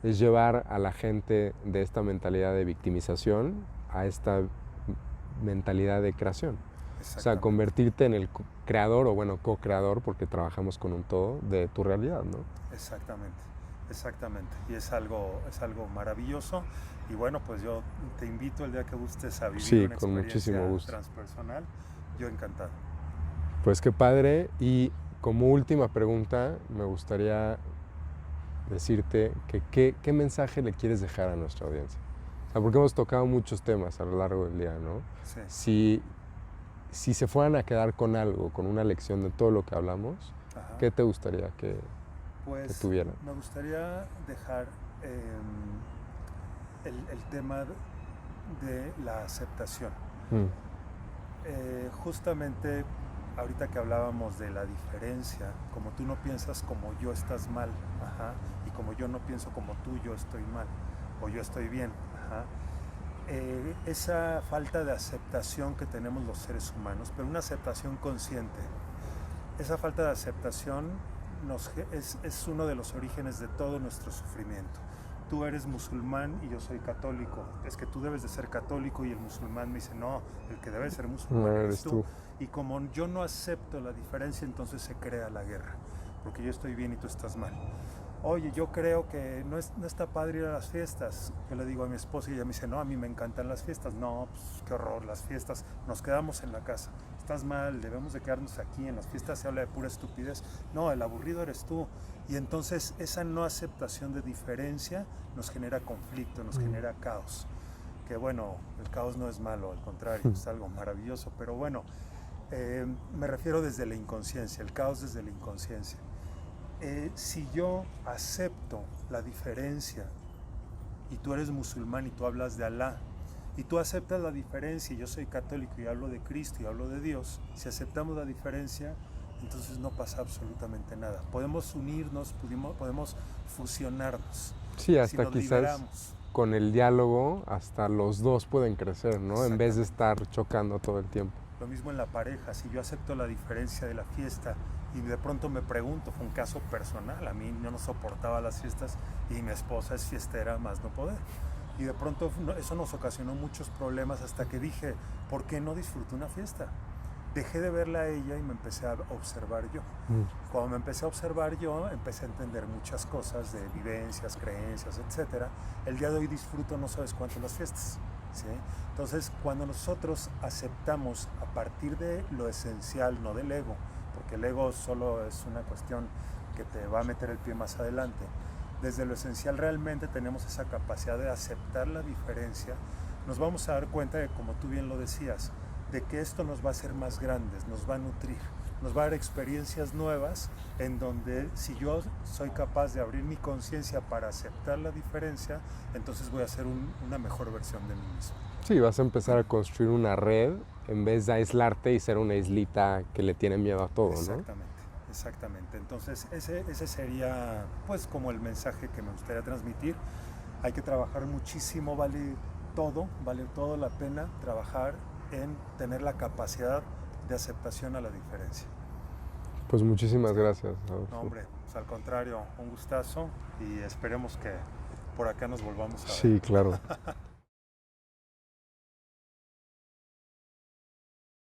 [SPEAKER 1] es llevar a la gente de esta mentalidad de victimización a esta mentalidad de creación. O sea, convertirte en el creador, o bueno, co-creador, porque trabajamos con un todo, de tu realidad, ¿no?
[SPEAKER 2] Exactamente, exactamente. Y es algo maravilloso. Y bueno, pues yo te invito el día que gustes a vivir una
[SPEAKER 1] con muchísimo
[SPEAKER 2] experiencia
[SPEAKER 1] gusto.
[SPEAKER 2] transpersonal. Yo encantado.
[SPEAKER 1] Pues qué padre. Y como última pregunta, me gustaría decirte que qué mensaje le quieres dejar a nuestra audiencia. O sea, porque hemos tocado muchos temas a lo largo del día, ¿no?
[SPEAKER 2] Sí.
[SPEAKER 1] Si se fueran a quedar con algo, con una lección de todo lo que hablamos, ¿qué te gustaría que tuvieran?
[SPEAKER 2] Me gustaría dejar el tema de la aceptación. Justamente ahorita que hablábamos de la diferencia, como tú no piensas como yo estás mal, y como yo no pienso como tú, yo estoy mal, o yo estoy bien, esa falta de aceptación que tenemos los seres humanos, pero una aceptación consciente, esa falta de aceptación es uno de los orígenes de todo nuestro sufrimiento. Tú eres musulmán y yo soy católico, es que tú debes de ser católico, y el musulmán me dice, no, el que debe ser musulmán eres tú. Y como yo no acepto la diferencia, entonces se crea la guerra, porque yo estoy bien y tú estás mal. oye, yo creo que no está padre ir a las fiestas. Yo le digo a mi esposa y ella me dice, no, a mí me encantan las fiestas. No, pues qué horror, las fiestas, nos quedamos en la casa. Estás mal, debemos de quedarnos aquí, en las fiestas se habla de pura estupidez. No, el aburrido eres tú. Y entonces esa no aceptación de diferencia nos genera conflicto, nos genera caos. Que bueno, el caos no es malo, al contrario, es algo maravilloso. Pero bueno, me refiero desde la inconsciencia, el caos desde la inconsciencia. Si yo acepto la diferencia y tú eres musulmán y tú hablas de Alá y tú aceptas la diferencia y yo soy católico y hablo de Cristo y hablo de Dios, si aceptamos la diferencia, entonces no pasa absolutamente nada. Podemos unirnos, podemos fusionarnos.
[SPEAKER 1] Sí, hasta
[SPEAKER 2] si
[SPEAKER 1] quizás
[SPEAKER 2] liberamos.
[SPEAKER 1] Con el diálogo hasta los dos pueden crecer, ¿no? En vez de estar chocando todo el tiempo.
[SPEAKER 2] Lo mismo en la pareja, si yo acepto la diferencia de la fiesta y de pronto me pregunto, fue un caso personal, a mí yo no soportaba las fiestas y mi esposa es fiestera más no poder. Y de pronto eso nos ocasionó muchos problemas hasta que dije, ¿por qué no disfruto una fiesta? Dejé de verla a ella y me empecé a observar yo. Cuando me empecé a observar yo, empecé a entender muchas cosas de vivencias, creencias, etc. El día de hoy disfruto no sabes cuánto las fiestas. ¿Sí? Entonces, cuando nosotros aceptamos a partir de lo esencial, no del ego, porque el ego solo es una cuestión que te va a meter el pie más adelante, desde lo esencial realmente tenemos esa capacidad de aceptar la diferencia, nos vamos a dar cuenta de, como tú bien lo decías, de que esto nos va a hacer más grandes, nos va a nutrir, nos va a dar experiencias nuevas en donde si yo soy capaz de abrir mi conciencia para aceptar la diferencia, entonces voy a ser una mejor versión de mí mismo.
[SPEAKER 1] Sí, vas a empezar a construir una red en vez de aislarte y ser una islita que le tiene miedo a todo,
[SPEAKER 2] Exactamente, ¿no? Exactamente. Entonces ese sería pues como el mensaje que me gustaría transmitir. Hay que trabajar muchísimo, vale todo la pena trabajar en tener la capacidad de aceptación a la diferencia.
[SPEAKER 1] Pues muchísimas gracias, Adolfo.
[SPEAKER 2] No, hombre, pues al contrario, un gustazo y esperemos que por acá nos volvamos a ver.
[SPEAKER 1] Sí, claro.